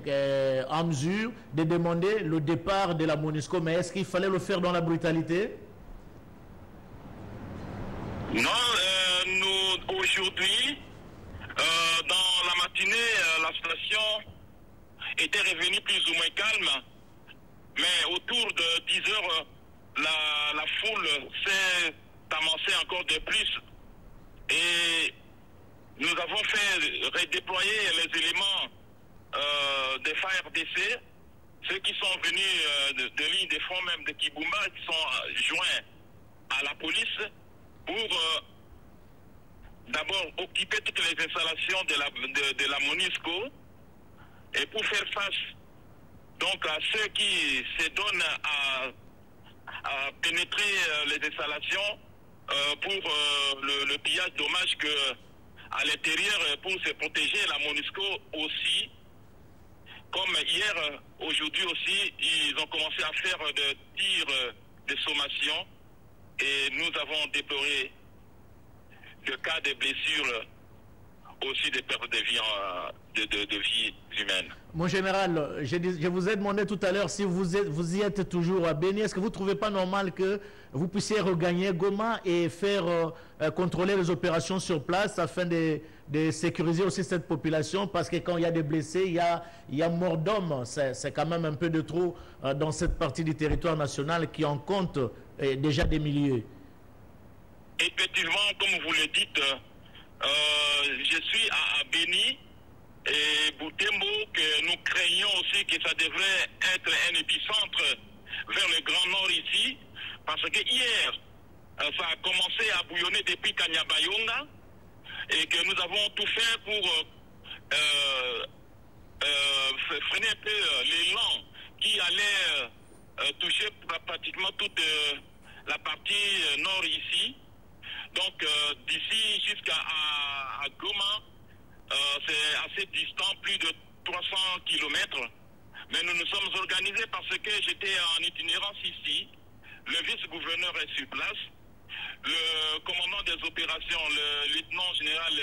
[SPEAKER 1] en mesure de demander le départ de la MONUSCO. Mais est-ce qu'il fallait le faire dans la brutalité?
[SPEAKER 3] Non, nous, aujourd'hui, dans la matinée, la situation était revenue plus ou moins calme. Mais autour de 10 heures, la foule s'est amassée encore de plus. Et nous avons fait redéployer les éléments des FARDC, ceux qui sont venus de ligne de front même de Kibumba, qui sont joints à la police pour d'abord occuper toutes les installations de la MONUSCO et pour faire face donc à ceux qui se donnent à pénétrer les installations pour le pillage. Dommage que à l'intérieur, pour se protéger, la MONUSCO aussi, comme hier, aujourd'hui aussi, ils ont commencé à faire des tirs de sommation et nous avons déploré le cas de blessures, aussi des pertes de vie humaines.
[SPEAKER 1] Mon général, je vous ai demandé tout à l'heure si vous y êtes toujours à Béni. Est-ce que vous ne trouvez pas normal que vous puissiez regagner Goma et faire contrôler les opérations sur place afin de sécuriser aussi cette population? Parce que quand il y a des blessés, il y a mort d'hommes. C'est quand même un peu de trop dans cette partie du territoire national qui en compte déjà des milliers.
[SPEAKER 3] Effectivement, comme vous le dites, je suis à Béni et Boutembo, que nous craignons aussi que ça devrait être un épicentre vers le Grand Nord ici, parce que hier, ça a commencé à bouillonner depuis Kanyabayonga et que nous avons tout fait pour freiner un peu l'élan qui allait toucher pratiquement toute la partie nord ici. Donc d'ici jusqu'à Goma, c'est assez distant, plus de 300 km. Mais nous nous sommes organisés parce que j'étais en itinérance ici. Le vice-gouverneur est sur place. Le commandant des opérations, le lieutenant général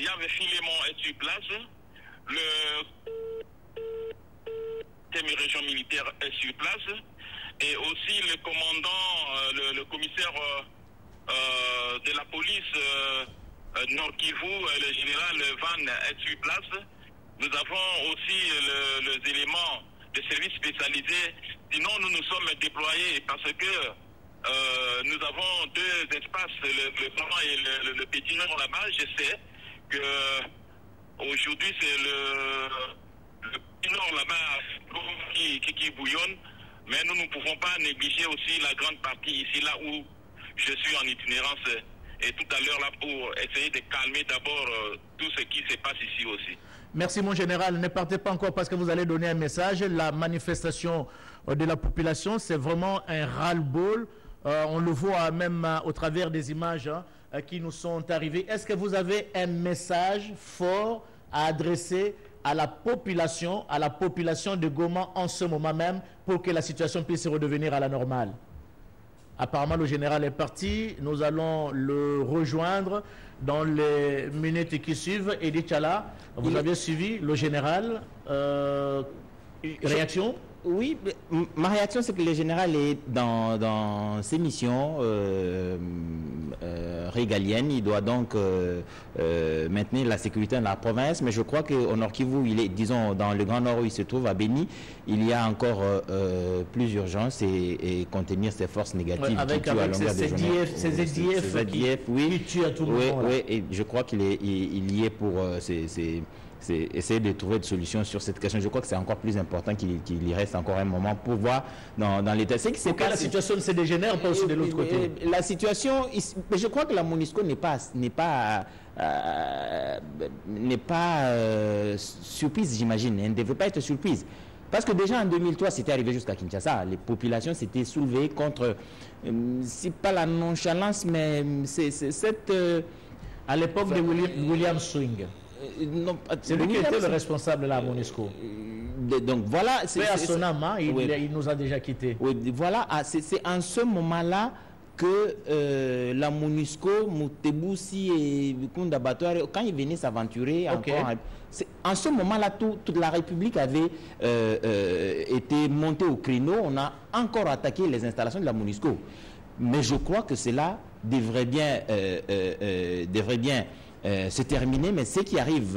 [SPEAKER 3] Yave Filémon est sur place. Le région militaire est sur place. Et aussi le commandant, le commissaire de la police Nord Kivu, le général Van est sur place. Nous avons aussi les éléments de services spécialisés. Sinon, nous nous sommes déployés parce que nous avons deux espaces, le grand et le petit nord là-bas. Je sais que aujourd'hui c'est le petit nord là-bas qui bouillonne, mais nous ne pouvons pas négliger aussi la grande partie ici, là où je suis en itinérance. Et tout à l'heure là pour essayer de calmer d'abord tout ce qui se passe ici aussi.
[SPEAKER 1] Merci mon général. Ne partez pas encore parce que vous allez donner un message. La manifestation de la population, c'est vraiment un ras-le-bol. On le voit même au travers des images qui nous sont arrivées. Est-ce que vous avez un message fort à adresser à la population de Goma en ce moment même pour que la situation puisse redevenir à la normale? Apparemment, le général est parti. Nous allons le rejoindre dans les minutes qui suivent. Edith Chala, vous avez suivi le général. Réaction?
[SPEAKER 2] Oui, ma réaction, c'est que le général est dans ses missions régaliennes. Il doit donc maintenir la sécurité de la province. Mais je crois qu'au Nord Kivu, il est, disons, dans le Grand Nord où il se trouve, à Béni, il y a encore plus d'urgence et contenir ces forces négatives qui tuent à longueur de journée.
[SPEAKER 1] Ces SDF qui tuent à tout moment.
[SPEAKER 2] Oui, et je crois qu'il y est pour c'est essayer de trouver des solutions sur cette question. Je crois que c'est encore plus important qu'il y reste encore un moment pour voir dans l'état. C'est que
[SPEAKER 1] la situation ne se dégénère pas aussi de l'autre côté.
[SPEAKER 2] La situation, je crois que la MONUSCO n'est pas surprise, j'imagine. Elle ne devrait pas être surprise. Parce que déjà en 2003, c'était arrivé jusqu'à Kinshasa. Les populations s'étaient soulevées contre, c'est pas la nonchalance, mais c'est cette...
[SPEAKER 1] à l'époque de William Swing. C'est lui qui était le responsable de la MONUSCO.
[SPEAKER 2] Donc voilà.
[SPEAKER 1] Il nous a déjà quittés.
[SPEAKER 2] Oui, voilà, c'est en ce moment-là que la MONUSCO, Moutebousi et Bikounda Batouare, quand ils venaient s'aventurer, en ce moment-là, toute la République avait été montée au créneau. On a encore attaqué les installations de la MONUSCO. Mais je crois que cela devrait bien se terminer, mais ce qui arrive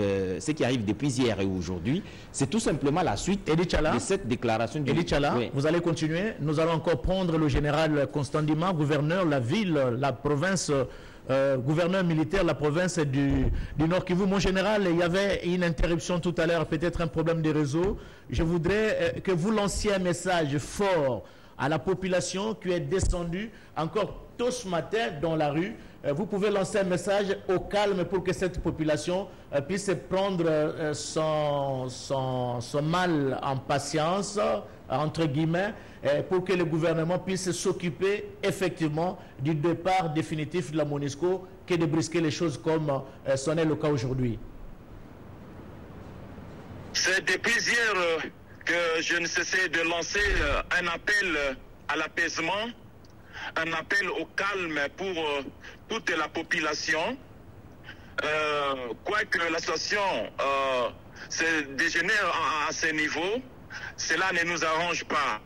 [SPEAKER 2] depuis hier et aujourd'hui, c'est tout simplement la suite de cette déclaration du...
[SPEAKER 1] Elie Tchala, oui. Vous allez continuer. Nous allons encore prendre le général Constant Ndima, gouverneur, la ville, la province, gouverneur militaire, la province du Nord Kivu. Mon général, il y avait une interruption tout à l'heure, peut-être un problème de réseau. Je voudrais que vous lanciez un message fort à la population qui est descendue encore tôt ce matin dans la rue. Vous pouvez lancer un message au calme pour que cette population puisse prendre son mal en patience, entre guillemets, pour que le gouvernement puisse s'occuper effectivement du départ définitif de la MONUSCO que de brusquer les choses comme c'en est le cas aujourd'hui.
[SPEAKER 3] C'est depuis hier que je ne cessais de lancer un appel à l'apaisement, un appel au calme pour toute la population. Quoique la situation se dégénère à ce niveau, cela ne nous arrange pas.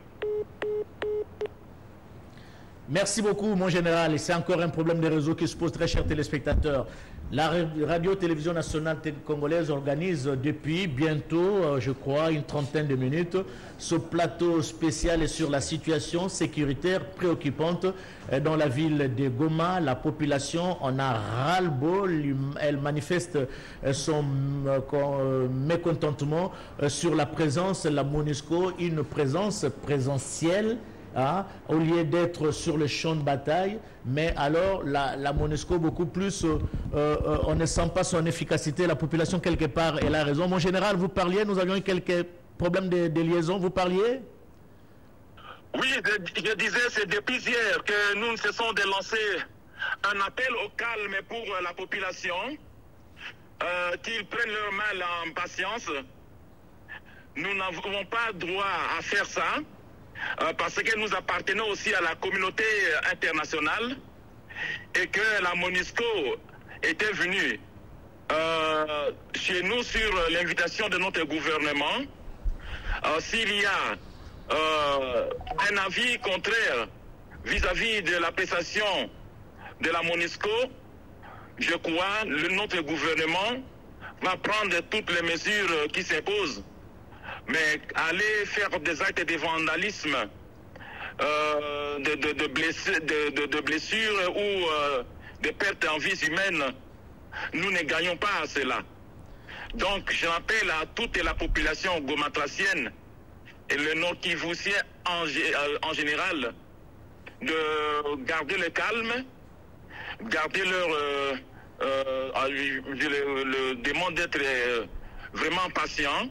[SPEAKER 1] Merci beaucoup, mon général. Et c'est encore un problème de réseau qui se pose, très chers téléspectateurs. La radio-télévision nationale congolaise organise depuis bientôt, je crois, une trentaine de minutes, ce plateau spécial sur la situation sécuritaire préoccupante dans la ville de Goma. La population en a ras-le-bol. Elle manifeste son mécontentement sur la présence de la MONUSCO, une présence présentielle. Au lieu d'être sur le champ de bataille, mais alors la MONUSCO beaucoup plus, on ne sent pas son efficacité, la population quelque part, elle a raison. Mon général, vous parliez, nous avions eu quelques problèmes de liaison, vous parliez?
[SPEAKER 3] Oui, je disais, c'est depuis hier que nous cessons de lancer un appel au calme pour la population, qu'ils prennent leur mal en patience. Nous n'avons pas droit à faire ça. Parce que nous appartenons aussi à la communauté internationale et que la MONUSCO était venue chez nous sur l'invitation de notre gouvernement. S'il y a un avis contraire vis-à-vis de l'appréciation de la MONUSCO, je crois que notre gouvernement va prendre toutes les mesures qui s'imposent. Mais aller faire des actes de vandalisme, de blessures ou de pertes en vies humaines, nous ne gagnons pas à cela. Donc j'appelle à toute la population gomatracienne et le nord-kivousien en général de garder le calme, garder le demande d'être vraiment patient.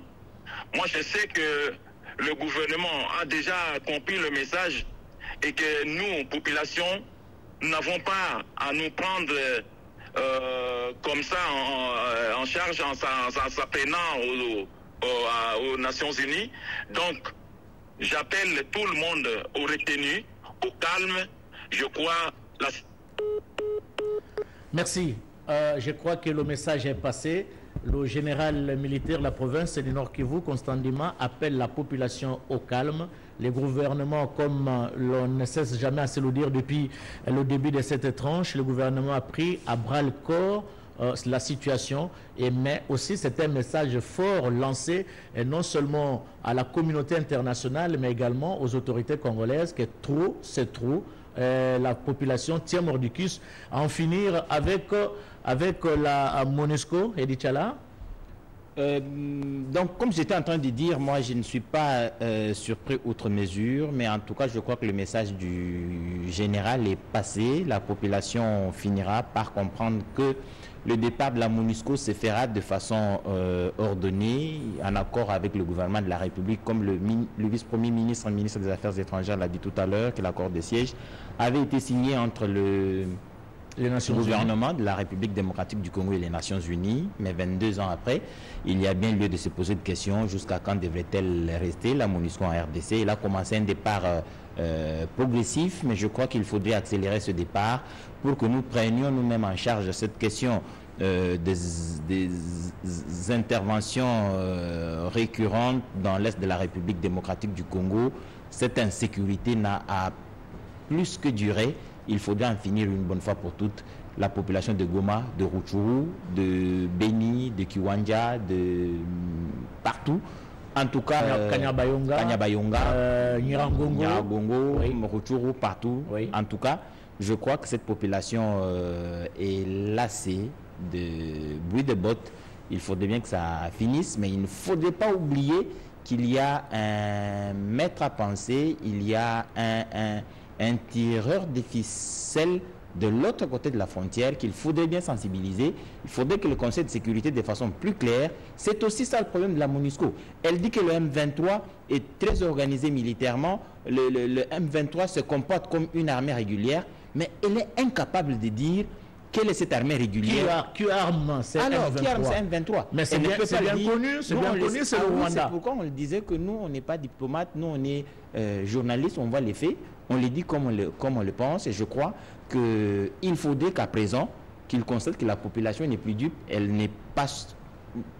[SPEAKER 3] Moi, je sais que le gouvernement a déjà compris le message et que nous, population, nous n'avons pas à nous prendre comme ça en charge en s'apprenant aux Nations Unies. Donc, j'appelle tout le monde au retenu, au calme. Je crois...
[SPEAKER 1] Merci. Je crois que le message est passé. Le général militaire de la province du Nord Kivu, Constant Ndima, appelle la population au calme. Les gouvernements, comme l'on ne cesse jamais à se le dire depuis le début de cette tranche, le gouvernement a pris à bras le corps la situation, mais aussi c'est un message fort lancé non seulement à la communauté internationale, mais également aux autorités congolaises que trop, c'est trop. La population tient mordicus à en finir avec la MONUSCO. Elie Tchala.
[SPEAKER 2] Donc, comme j'étais en train de dire, moi, je ne suis pas surpris outre mesure, mais en tout cas, je crois que le message du général est passé. La population finira par comprendre que le départ de la MONUSCO se fera de façon ordonnée, en accord avec le gouvernement de la République, comme le vice-premier ministre, le ministre des Affaires étrangères l'a dit tout à l'heure, que l'accord de siège avait été signé entre gouvernement de la République démocratique du Congo et les Nations Unies. Mais 22 ans après, il y a bien lieu de se poser de questions. Jusqu'à quand devrait-elle rester, la MONUSCO en RDC? Il a commencé un départ progressif, mais je crois qu'il faudrait accélérer ce départ pour que nous prenions nous-mêmes en charge cette question des interventions récurrentes dans l'Est de la République démocratique du Congo. Cette insécurité n'a plus que duré. Il faudrait en finir une bonne fois pour toutes. La population de Goma, de Rutshuru, de Beni, de Kiwanja, de partout. En tout cas, Kanyabayonga, Nyiragongo, oui. Rutshuru, partout. Oui. En tout cas, je crois que cette population est lassée de bruit de bottes. Il faudrait bien que ça finisse, mais il ne faudrait pas oublier qu'il y a un maître à penser, il y a un tireur de ficelle de l'autre côté de la frontière qu'il faudrait bien sensibiliser. Il faudrait que le Conseil de sécurité, de façon plus claire, c'est aussi ça le problème de la MONUSCO. Elle dit que le M23 est très organisé militairement, le M23 se comporte comme une armée régulière, mais elle est incapable de dire quelle est cette armée régulière.
[SPEAKER 1] Qui arme c'est M23?
[SPEAKER 2] Qui arme c'est M23?
[SPEAKER 1] Mais c'est bien connu, c'est le Rwanda.
[SPEAKER 2] C'est pourquoi on le disait que nous, on n'est pas diplomate, nous, on est journalistes, on voit les faits, on les dit comme on le pense, et je crois qu'il faudrait qu'à présent, qu'il constate que la population n'est plus dupe, elle n'est pas,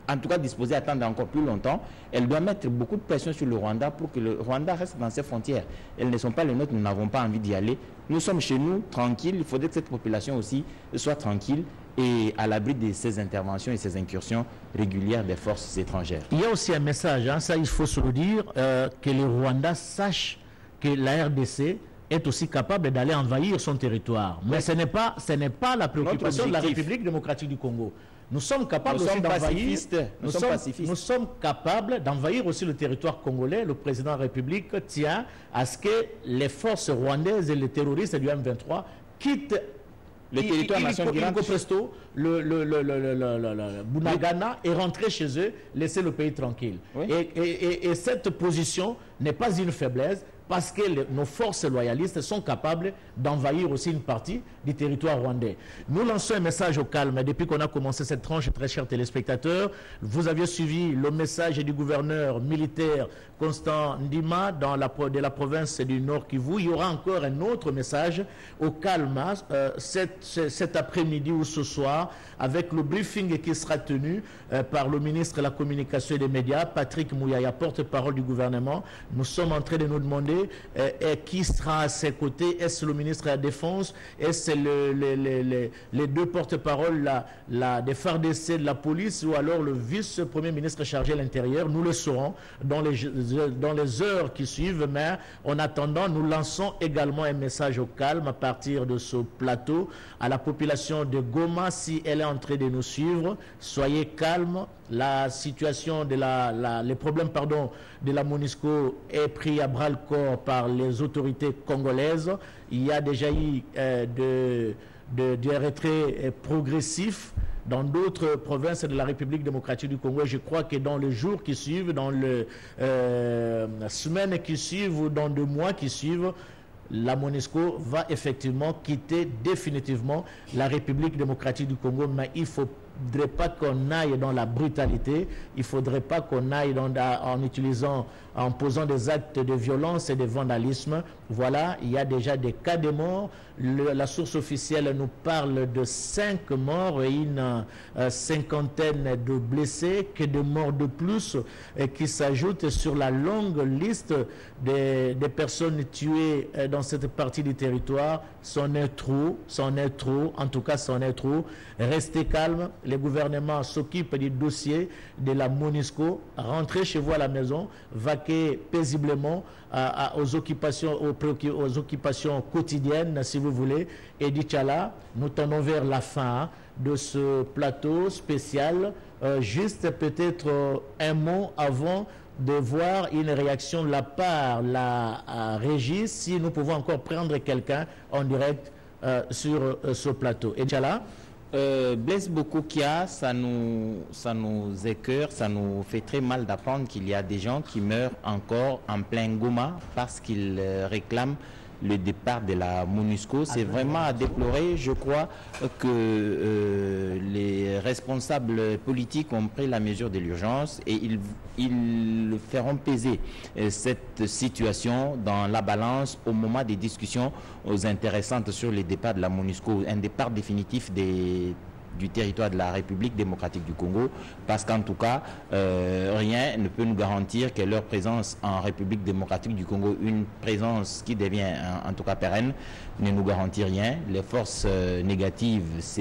[SPEAKER 2] en tout cas, disposée à attendre encore plus longtemps. Elle doit mettre beaucoup de pression sur le Rwanda pour que le Rwanda reste dans ses frontières. Elles ne sont pas les nôtres, nous n'avons pas envie d'y aller. Nous sommes chez nous, tranquilles. Il faudrait que cette population aussi soit tranquille et à l'abri de ces interventions et ces incursions régulières des forces étrangères.
[SPEAKER 1] Il y a aussi un message, hein, ça il faut se le dire, que le Rwanda sache que la RDC est aussi capable d'aller envahir son territoire. Mais ce n'est pas la préoccupation de la République démocratique du Congo. Nous sommes capables aussi d'envahir. Nous sommes capables d'envahir aussi le territoire congolais. Le président de la République tient à ce que les forces rwandaises et les terroristes du M23 quittent le territoire national presto, le Bunagana et rentrer chez eux, laisser le pays tranquille. Oui. Et cette position n'est pas une faiblesse, parce que nos forces loyalistes sont capables d'envahir aussi une partie du territoire rwandais. Nous lançons un message au calme. Depuis qu'on a commencé cette tranche, très chers téléspectateurs, vous aviez suivi le message du gouverneur militaire Constant Ndima de la province du Nord Kivu. Il y aura encore un autre message au calme cet après-midi ou ce soir, avec le briefing qui sera tenu par le ministre de la Communication et des Médias, Patrick Mouyaya, porte-parole du gouvernement. Nous sommes en train de nous demander qui sera à ses côtés. Est-ce le ministre de la Défense? Est-ce les deux porte-paroles des FARDC de la police, ou alors le vice-premier ministre chargé de l'Intérieur? Nous le saurons dans les heures qui suivent, mais en attendant, nous lançons également un message au calme à partir de ce plateau à la population de Goma. Si elle est en train de nous suivre, soyez calme. La situation les problèmes de la MONUSCO est pris à bras le corps par les autorités congolaises. Il y a déjà eu des retraits progressifs dans d'autres provinces de la République démocratique du Congo. Je crois que dans les jours qui suivent, dans les semaines qui suivent ou dans 2 mois qui suivent, la MONUSCO va effectivement quitter définitivement la République démocratique du Congo. Mais il ne faudrait pas qu'on aille dans la brutalité, il ne faudrait pas qu'on aille en posant des actes de violence et de vandalisme. Voilà, il y a déjà des cas de morts. La source officielle nous parle de 5 morts et une cinquantaine de blessés, que de morts de plus qui s'ajoutent sur la longue liste des personnes tuées dans cette partie du territoire. C'en est trop, en tout cas c'en est trop. Restez calme, le gouvernement s'occupe du dossier de la MONUSCO. Rentrez chez vous à la maison, vaquez paisiblement aux occupations quotidiennes, si vous voulez. Et d'Inch'Allah, nous tendons vers la fin de ce plateau spécial. Juste peut-être un mot avant de voir une réaction de la part de la régie, si nous pouvons encore prendre quelqu'un en direct sur ce plateau. Inch'Allah.
[SPEAKER 2] Blaise Bokokia, ça nous écœure, ça nous fait très mal d'apprendre qu'il y a des gens qui meurent encore en plein Goma parce qu'ils réclament le départ de la MONUSCO. C'est vraiment à déplorer. Je crois que les responsables politiques ont pris la mesure de l'urgence et ils feront peser cette situation dans la balance au moment des discussions intéressantes sur le départ de la MONUSCO, un départ définitif du territoire de la République démocratique du Congo, parce qu'en tout cas, rien ne peut nous garantir que leur présence en République démocratique du Congo, une présence qui devient en tout cas pérenne, ne nous garantit rien. Les forces négatives se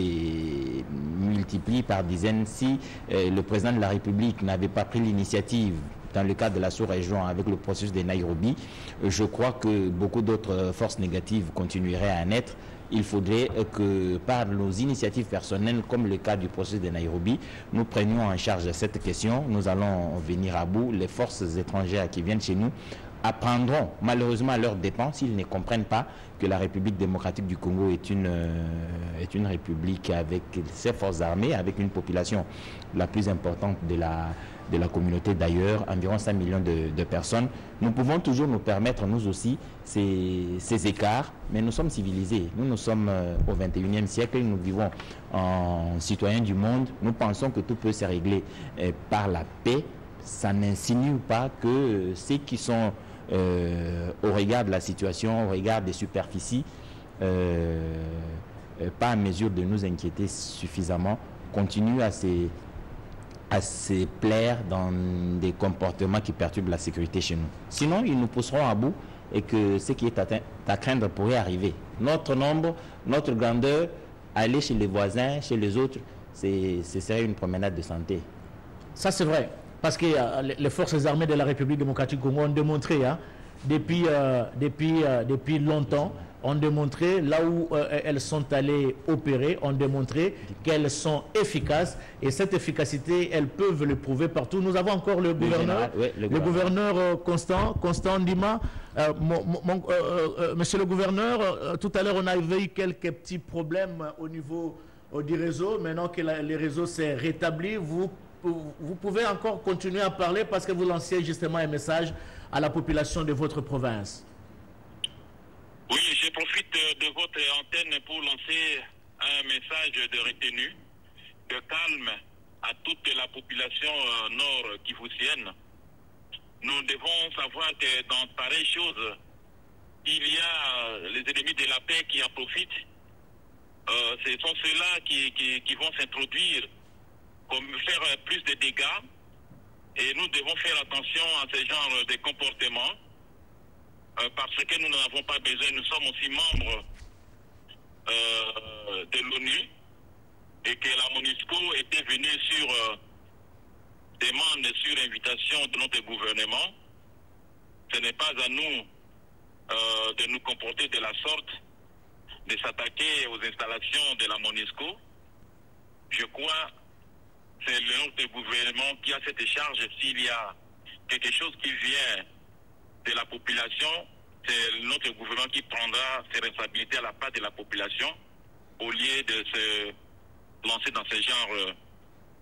[SPEAKER 2] multiplient par dizaines. Si le président de la République n'avait pas pris l'initiative dans le cadre de la sous-région avec le processus de Nairobi, je crois que beaucoup d'autres forces négatives continueraient à naître. Il faudrait que par nos initiatives personnelles, comme le cas du processus de Nairobi, nous prenions en charge cette question. Nous allons venir à bout. Les forces étrangères qui viennent chez nous apprendront malheureusement à leurs dépens, s'ils ne comprennent pas que la République démocratique du Congo est une république avec ses forces armées, avec une population la plus importante de la communauté d'ailleurs, environ 5 millions de personnes. Nous pouvons toujours nous permettre, nous aussi, ces écarts, mais nous sommes civilisés. Nous sommes au 21e siècle, nous vivons en citoyens du monde. Nous pensons que tout peut se régler par la paix. Ça n'insinue pas que ceux qui sont au regard de la situation, au regard des superficies, pas en mesure de nous inquiéter suffisamment, continuent à se plaire dans des comportements qui perturbent la sécurité chez nous. Sinon, ils nous pousseront à bout et que ce qui est à craindre pourrait arriver. Notre nombre, notre grandeur, aller chez les voisins, chez les autres, ce serait une promenade de santé.
[SPEAKER 1] Ça, c'est vrai. Parce que les forces armées de la République démocratique du Congo ont démontré, depuis longtemps, ont démontré, là où elles sont allées opérer, ont démontré qu'elles sont efficaces. Et cette efficacité, elles peuvent le prouver partout. Nous avons encore le gouverneur, le gouverneur Constant Ndima. Monsieur le gouverneur, tout à l'heure, on avait eu quelques petits problèmes au niveau du réseau. Maintenant que les réseaux s'est rétabli, vous pouvez encore continuer à parler parce que vous lancez justement un message à la population de votre province.
[SPEAKER 3] Oui, je profite de votre antenne pour lancer un message de retenue, de calme à toute la population nord-kivusienne. Nous devons savoir que dans pareilles choses, il y a les ennemis de la paix qui en profitent. Ce sont ceux-là qui vont s'introduire, faire plus de dégâts, et nous devons faire attention à ce genre de comportements parce que nous n'en avons pas besoin. Nous sommes aussi membres de l'ONU et que la MONUSCO était venue sur demande, sur invitation de notre gouvernement. Ce n'est pas à nous de nous comporter de la sorte, de s'attaquer aux installations de la MONUSCO. Je crois que c'est notre gouvernement qui a cette charge. S'il y a quelque chose qui vient de la population, c'est notre gouvernement qui prendra ses responsabilités à la part de la population au lieu de se lancer dans ce genre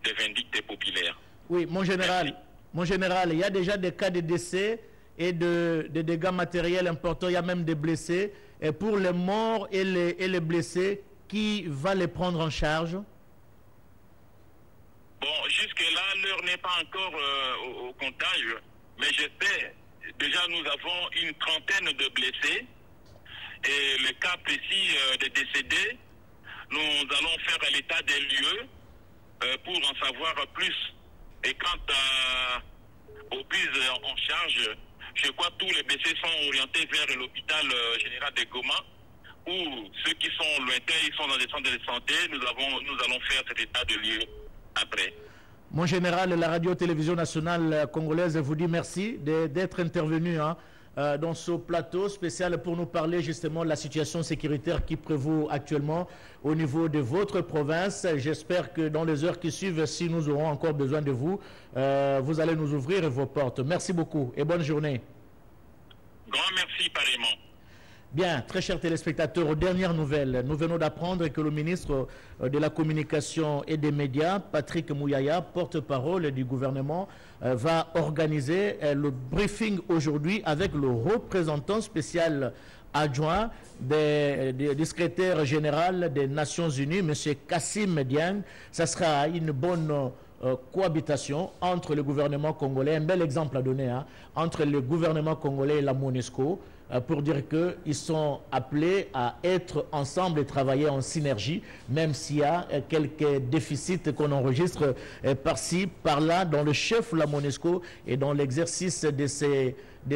[SPEAKER 3] de vindicte populaire.
[SPEAKER 1] Oui, mon général, il y a déjà des cas de décès et de dégâts matériels importants, il y a même des blessés. Et pour les morts et les blessés, qui va les prendre en charge?
[SPEAKER 3] Bon, jusque-là, l'heure n'est pas encore au comptage, mais je sais, déjà nous avons une trentaine de blessés, et le cas précis des décédés, nous allons faire l'état des lieux pour en savoir plus. Et quant aux prises en charge, je crois que tous les blessés sont orientés vers l'hôpital général de Goma, où ceux qui sont lointains, ils sont dans des centres de santé. Nous allons faire cet état de lieu après.
[SPEAKER 1] Mon général, la radio-télévision nationale congolaise vous dit merci d'être intervenu dans ce plateau spécial pour nous parler justement de la situation sécuritaire qui prévaut actuellement au niveau de votre province. J'espère que dans les heures qui suivent, si nous aurons encore besoin de vous, vous allez nous ouvrir vos portes. Merci beaucoup et bonne journée.
[SPEAKER 3] Grand merci, pareillement.
[SPEAKER 1] Bien, très chers téléspectateurs, aux dernières nouvelles, nous venons d'apprendre que le ministre de la Communication et des Médias, Patrick Mouyaya, porte-parole du gouvernement, va organiser le briefing aujourd'hui avec le représentant spécial adjoint du secrétaire général des Nations Unies, M. Kassim Diagne. Ça sera une bonne cohabitation entre le gouvernement congolais, un bel exemple à donner, hein, entre le gouvernement congolais et la MONUSCO, pour dire qu'ils sont appelés à être ensemble et travailler en synergie, même s'il y a quelques déficits qu'on enregistre par-ci, par-là, dans le chef de la MONUSCO et dans l'exercice de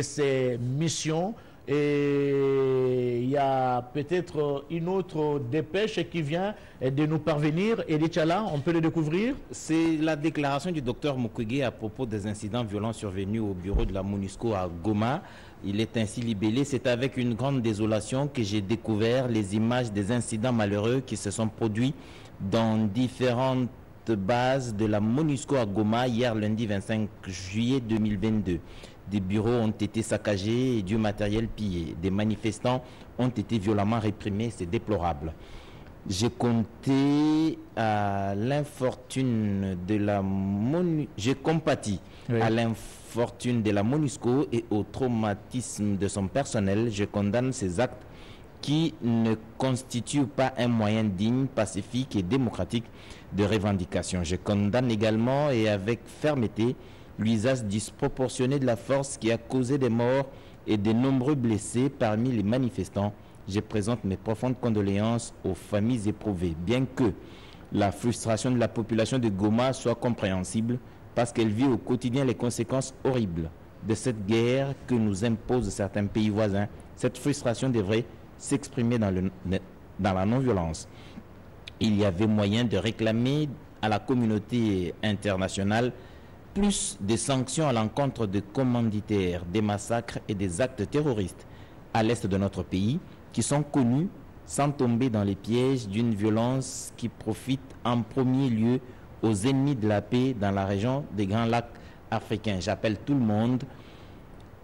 [SPEAKER 1] ces missions. Et il y a peut-être une autre dépêche qui vient de nous parvenir. Et Tchala, on peut le découvrir?
[SPEAKER 2] C'est la déclaration du docteur Mukwege à propos des incidents violents survenus au bureau de la MONUSCO à Goma. Il est ainsi libellé. C'est avec une grande désolation que j'ai découvert les images des incidents malheureux qui se sont produits dans différentes bases de la MONUSCO à Goma hier lundi 25 juillet 2022. Des bureaux ont été saccagés et du matériel pillé. Des manifestants ont été violemment réprimés. C'est déplorable. J'ai compté à l'infortune de la MONUSCO. J'ai compati à l'infortune de la MONUSCO et au traumatisme de son personnel. Je condamne ces actes qui ne constituent pas un moyen digne, pacifique et démocratique de revendication. Je condamne également et avec fermeté l'usage disproportionné de la force qui a causé des morts et de nombreux blessés parmi les manifestants. Je présente mes profondes condoléances aux familles éprouvées, bien que la frustration de la population de Goma soit compréhensible parce qu'elle vit au quotidien les conséquences horribles de cette guerre que nous imposent certains pays voisins. Cette frustration devrait s'exprimer dans la non-violence. Il y avait moyen de réclamer à la communauté internationale plus de sanctions à l'encontre de commanditaires, des massacres et des actes terroristes à l'est de notre pays qui sont connus sans tomber dans les pièges d'une violence qui profite en premier lieu aux ennemis de la paix dans la région des Grands Lacs africains. J'appelle tout le monde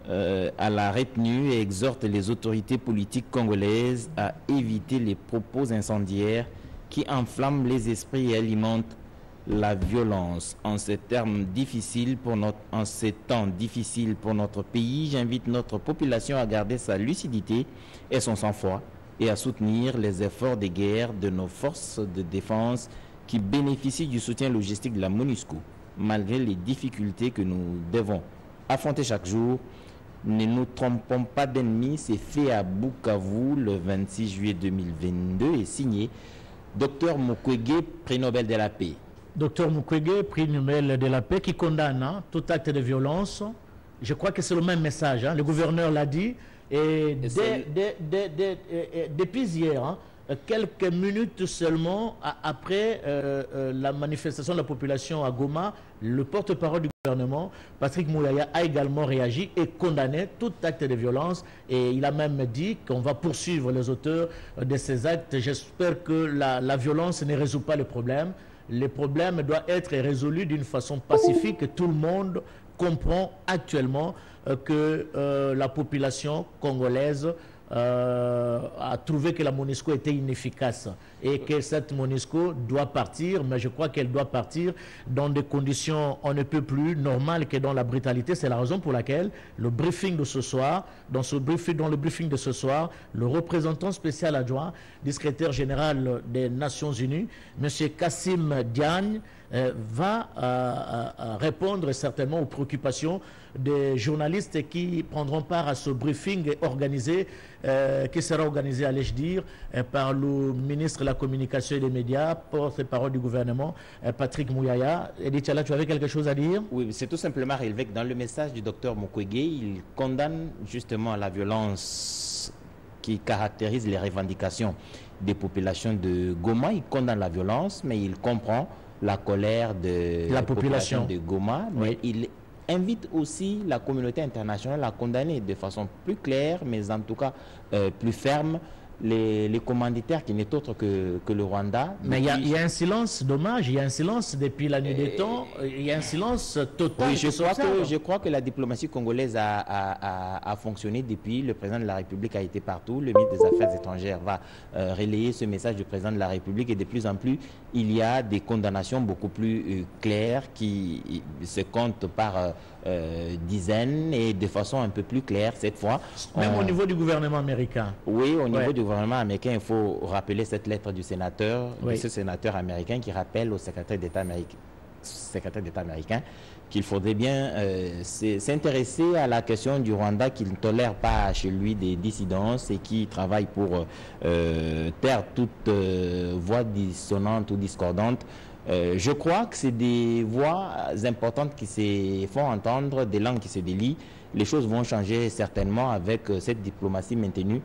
[SPEAKER 2] à la retenue et exhorte les autorités politiques congolaises à éviter les propos incendiaires qui enflamment les esprits et alimentent la violence. En ces temps difficiles pour notre pays, j'invite notre population à garder sa lucidité et son sang-froid et à soutenir les efforts de guerre de nos forces de défense qui bénéficient du soutien logistique de la MONUSCO. Malgré les difficultés que nous devons affronter chaque jour, ne nous trompons pas d'ennemis. C'est fait à Bukavu le 26 juillet 2022 et signé Dr Mukwege, prix Nobel de la paix.
[SPEAKER 1] Docteur Mukwege, prix Nobel de la paix, qui condamne tout acte de violence. Je crois que c'est le même message. Le gouverneur l'a dit. Et depuis hier, quelques minutes seulement après la manifestation de la population à Goma, le porte-parole du gouvernement, Patrick Mouyaya, a également réagi et condamné tout acte de violence. Et il a même dit qu'on va poursuivre les auteurs de ces actes. J'espère que la violence ne résout pas le problème. Les problèmes doivent être résolus d'une façon pacifique. Tout le monde comprend actuellement que la population congolaise a trouvé que la MONUSCO était inefficace et que cette MONUSCO doit partir, mais je crois qu'elle doit partir dans des conditions on ne peut plus normales que dans la brutalité. C'est la raison pour laquelle le briefing de ce soir, dans le briefing de ce soir, le représentant spécial adjoint du secrétaire général des Nations Unies, M. Kassim Diagne, va répondre certainement aux préoccupations des journalistes qui prendront part à ce briefing organisé, qui sera organisé, allais-je dire, par le ministre de la Communication et des Médias, porte-parole du gouvernement, Patrick Mouyaya. Edith Tchala, tu avais quelque chose à dire? Oui,
[SPEAKER 2] c'est tout simplement relevé que dans le message du docteur Mukwege, il condamne justement la violence qui caractérise les revendications des populations de Goma. Il condamne la violence, mais il comprend la colère de la population de Goma, mais il invite aussi la communauté internationale à condamner de façon plus claire, mais en tout cas plus ferme, les commanditaires qui n'est autre que le Rwanda.
[SPEAKER 1] Mais il y a un silence dommage, il y a un silence depuis la nuit des temps, il y a un silence total.
[SPEAKER 2] Oui, je crois que la diplomatie congolaise a fonctionné depuis. Le président de la République a été partout. Le ministre des Affaires étrangères va relayer ce message du président de la République et de plus en plus, il y a des condamnations beaucoup plus claires qui se comptent par dizaines et de façon un peu plus claire cette fois.
[SPEAKER 1] Même au niveau du gouvernement américain.
[SPEAKER 2] Oui, au niveau du gouvernement américain, il faut rappeler cette lettre du sénateur,
[SPEAKER 1] oui,
[SPEAKER 2] de ce sénateur américain qui rappelle au secrétaire d'État américain qu'il faudrait bien s'intéresser à la question du Rwanda, qui ne tolère pas chez lui des dissidences et qui travaille pour taire toute voix dissonante ou discordante. Je crois que c'est des voix importantes qui se font entendre, des langues qui se délient. Les choses vont changer certainement avec cette diplomatie maintenue.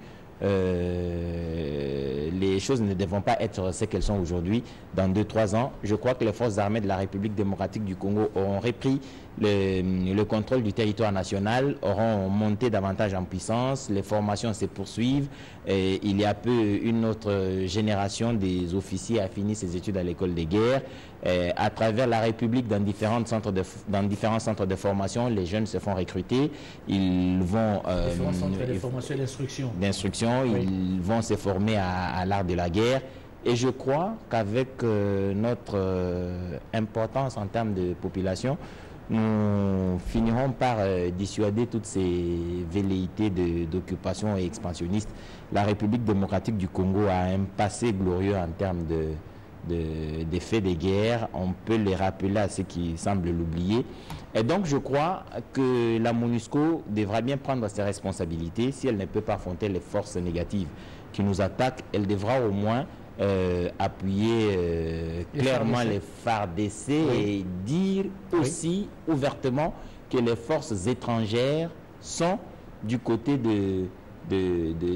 [SPEAKER 2] Les choses ne devront pas être ce qu'elles sont aujourd'hui. Dans 2-3 ans, je crois que les forces armées de la République démocratique du Congo auront repris le contrôle du territoire national, auront monté davantage en puissance, les formations se poursuivent. Et il y a peu, une autre génération des officiers a fini ses études à l'école de guerre. À travers la République, dans différents centres de formation, les jeunes se font recruter. Ils vont
[SPEAKER 1] différents centres de formation
[SPEAKER 2] d'instruction, oui, ils vont se former à l'art de la guerre. Et je crois qu'avec notre importance en termes de population, nous finirons par dissuader toutes ces velléités d'occupation et expansionnistes. La République démocratique du Congo a un passé glorieux en termes des faits de guerre. On peut les rappeler à ceux qui semblent l'oublier. Et donc je crois que la MONUSCO devra bien prendre ses responsabilités. Si elle ne peut pas affronter les forces négatives qui nous attaquent, elle devra au moins appuyer clairement les FARDC, oui, et dire aussi, oui, ouvertement que les forces étrangères sont du côté de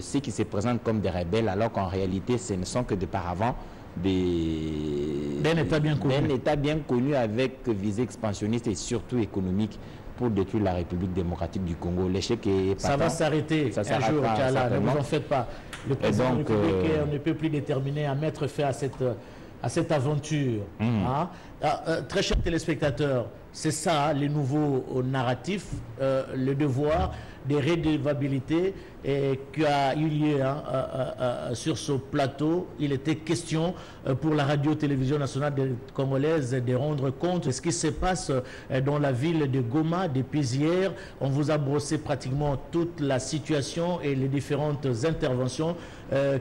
[SPEAKER 2] ceux qui se présentent comme des rebelles, alors qu'en réalité ce ne sont que de paravents d'un État bien connu avec visée expansionniste et surtout économique pour détruire la République démocratique du Congo. L'échec est patent.
[SPEAKER 1] Ça va s'arrêter un jour, ne vous en faites pas. Le président républicain ne peut plus déterminer à mettre fin à cette aventure. Hein? Très chers téléspectateurs, c'est ça les nouveaux narratifs, le devoir de redevabilité qui a eu lieu sur ce plateau. Il était question pour la radio-télévision nationale congolaise de rendre compte de ce qui se passe dans la ville de Goma depuis hier. On vous a brossé pratiquement toute la situation et les différentes interventions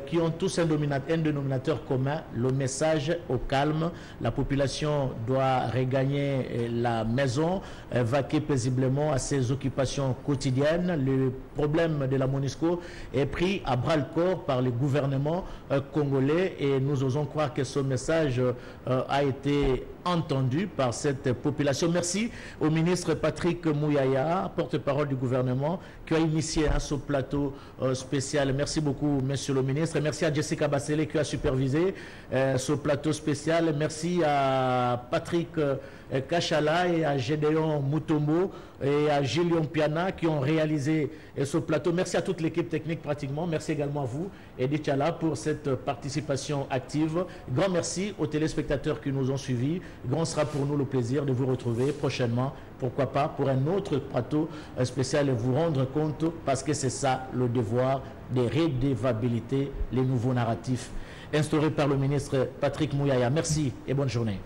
[SPEAKER 1] qui ont tous un dénominateur commun, le message au calme. La population doit regagner la maison, vaquer paisiblement à ses occupations quotidiennes. Le problème de la MONUSCO est pris à bras-le-corps par le gouvernement congolais et nous osons croire que ce message a été entendu par cette population. Merci au ministre Patrick Mouyaya, porte-parole du gouvernement, qui a initié ce plateau spécial. Merci beaucoup, monsieur le ministre. Et merci à Jessica Bassele qui a supervisé ce plateau spécial. Merci à Patrick Kachala et à Gédéon Mutombo et à Gillion Piana qui ont réalisé ce plateau. Merci à toute l'équipe technique pratiquement. Merci également à vous, Edith Chala, pour cette participation active. Grand merci aux téléspectateurs qui nous ont suivis. Grand sera pour nous le plaisir de vous retrouver prochainement, pourquoi pas, pour un autre plateau spécial et vous rendre compte, parce que c'est ça le devoir de redevabilité, les nouveaux narratifs instaurés par le ministre Patrick Mouyaya. Merci et bonne journée.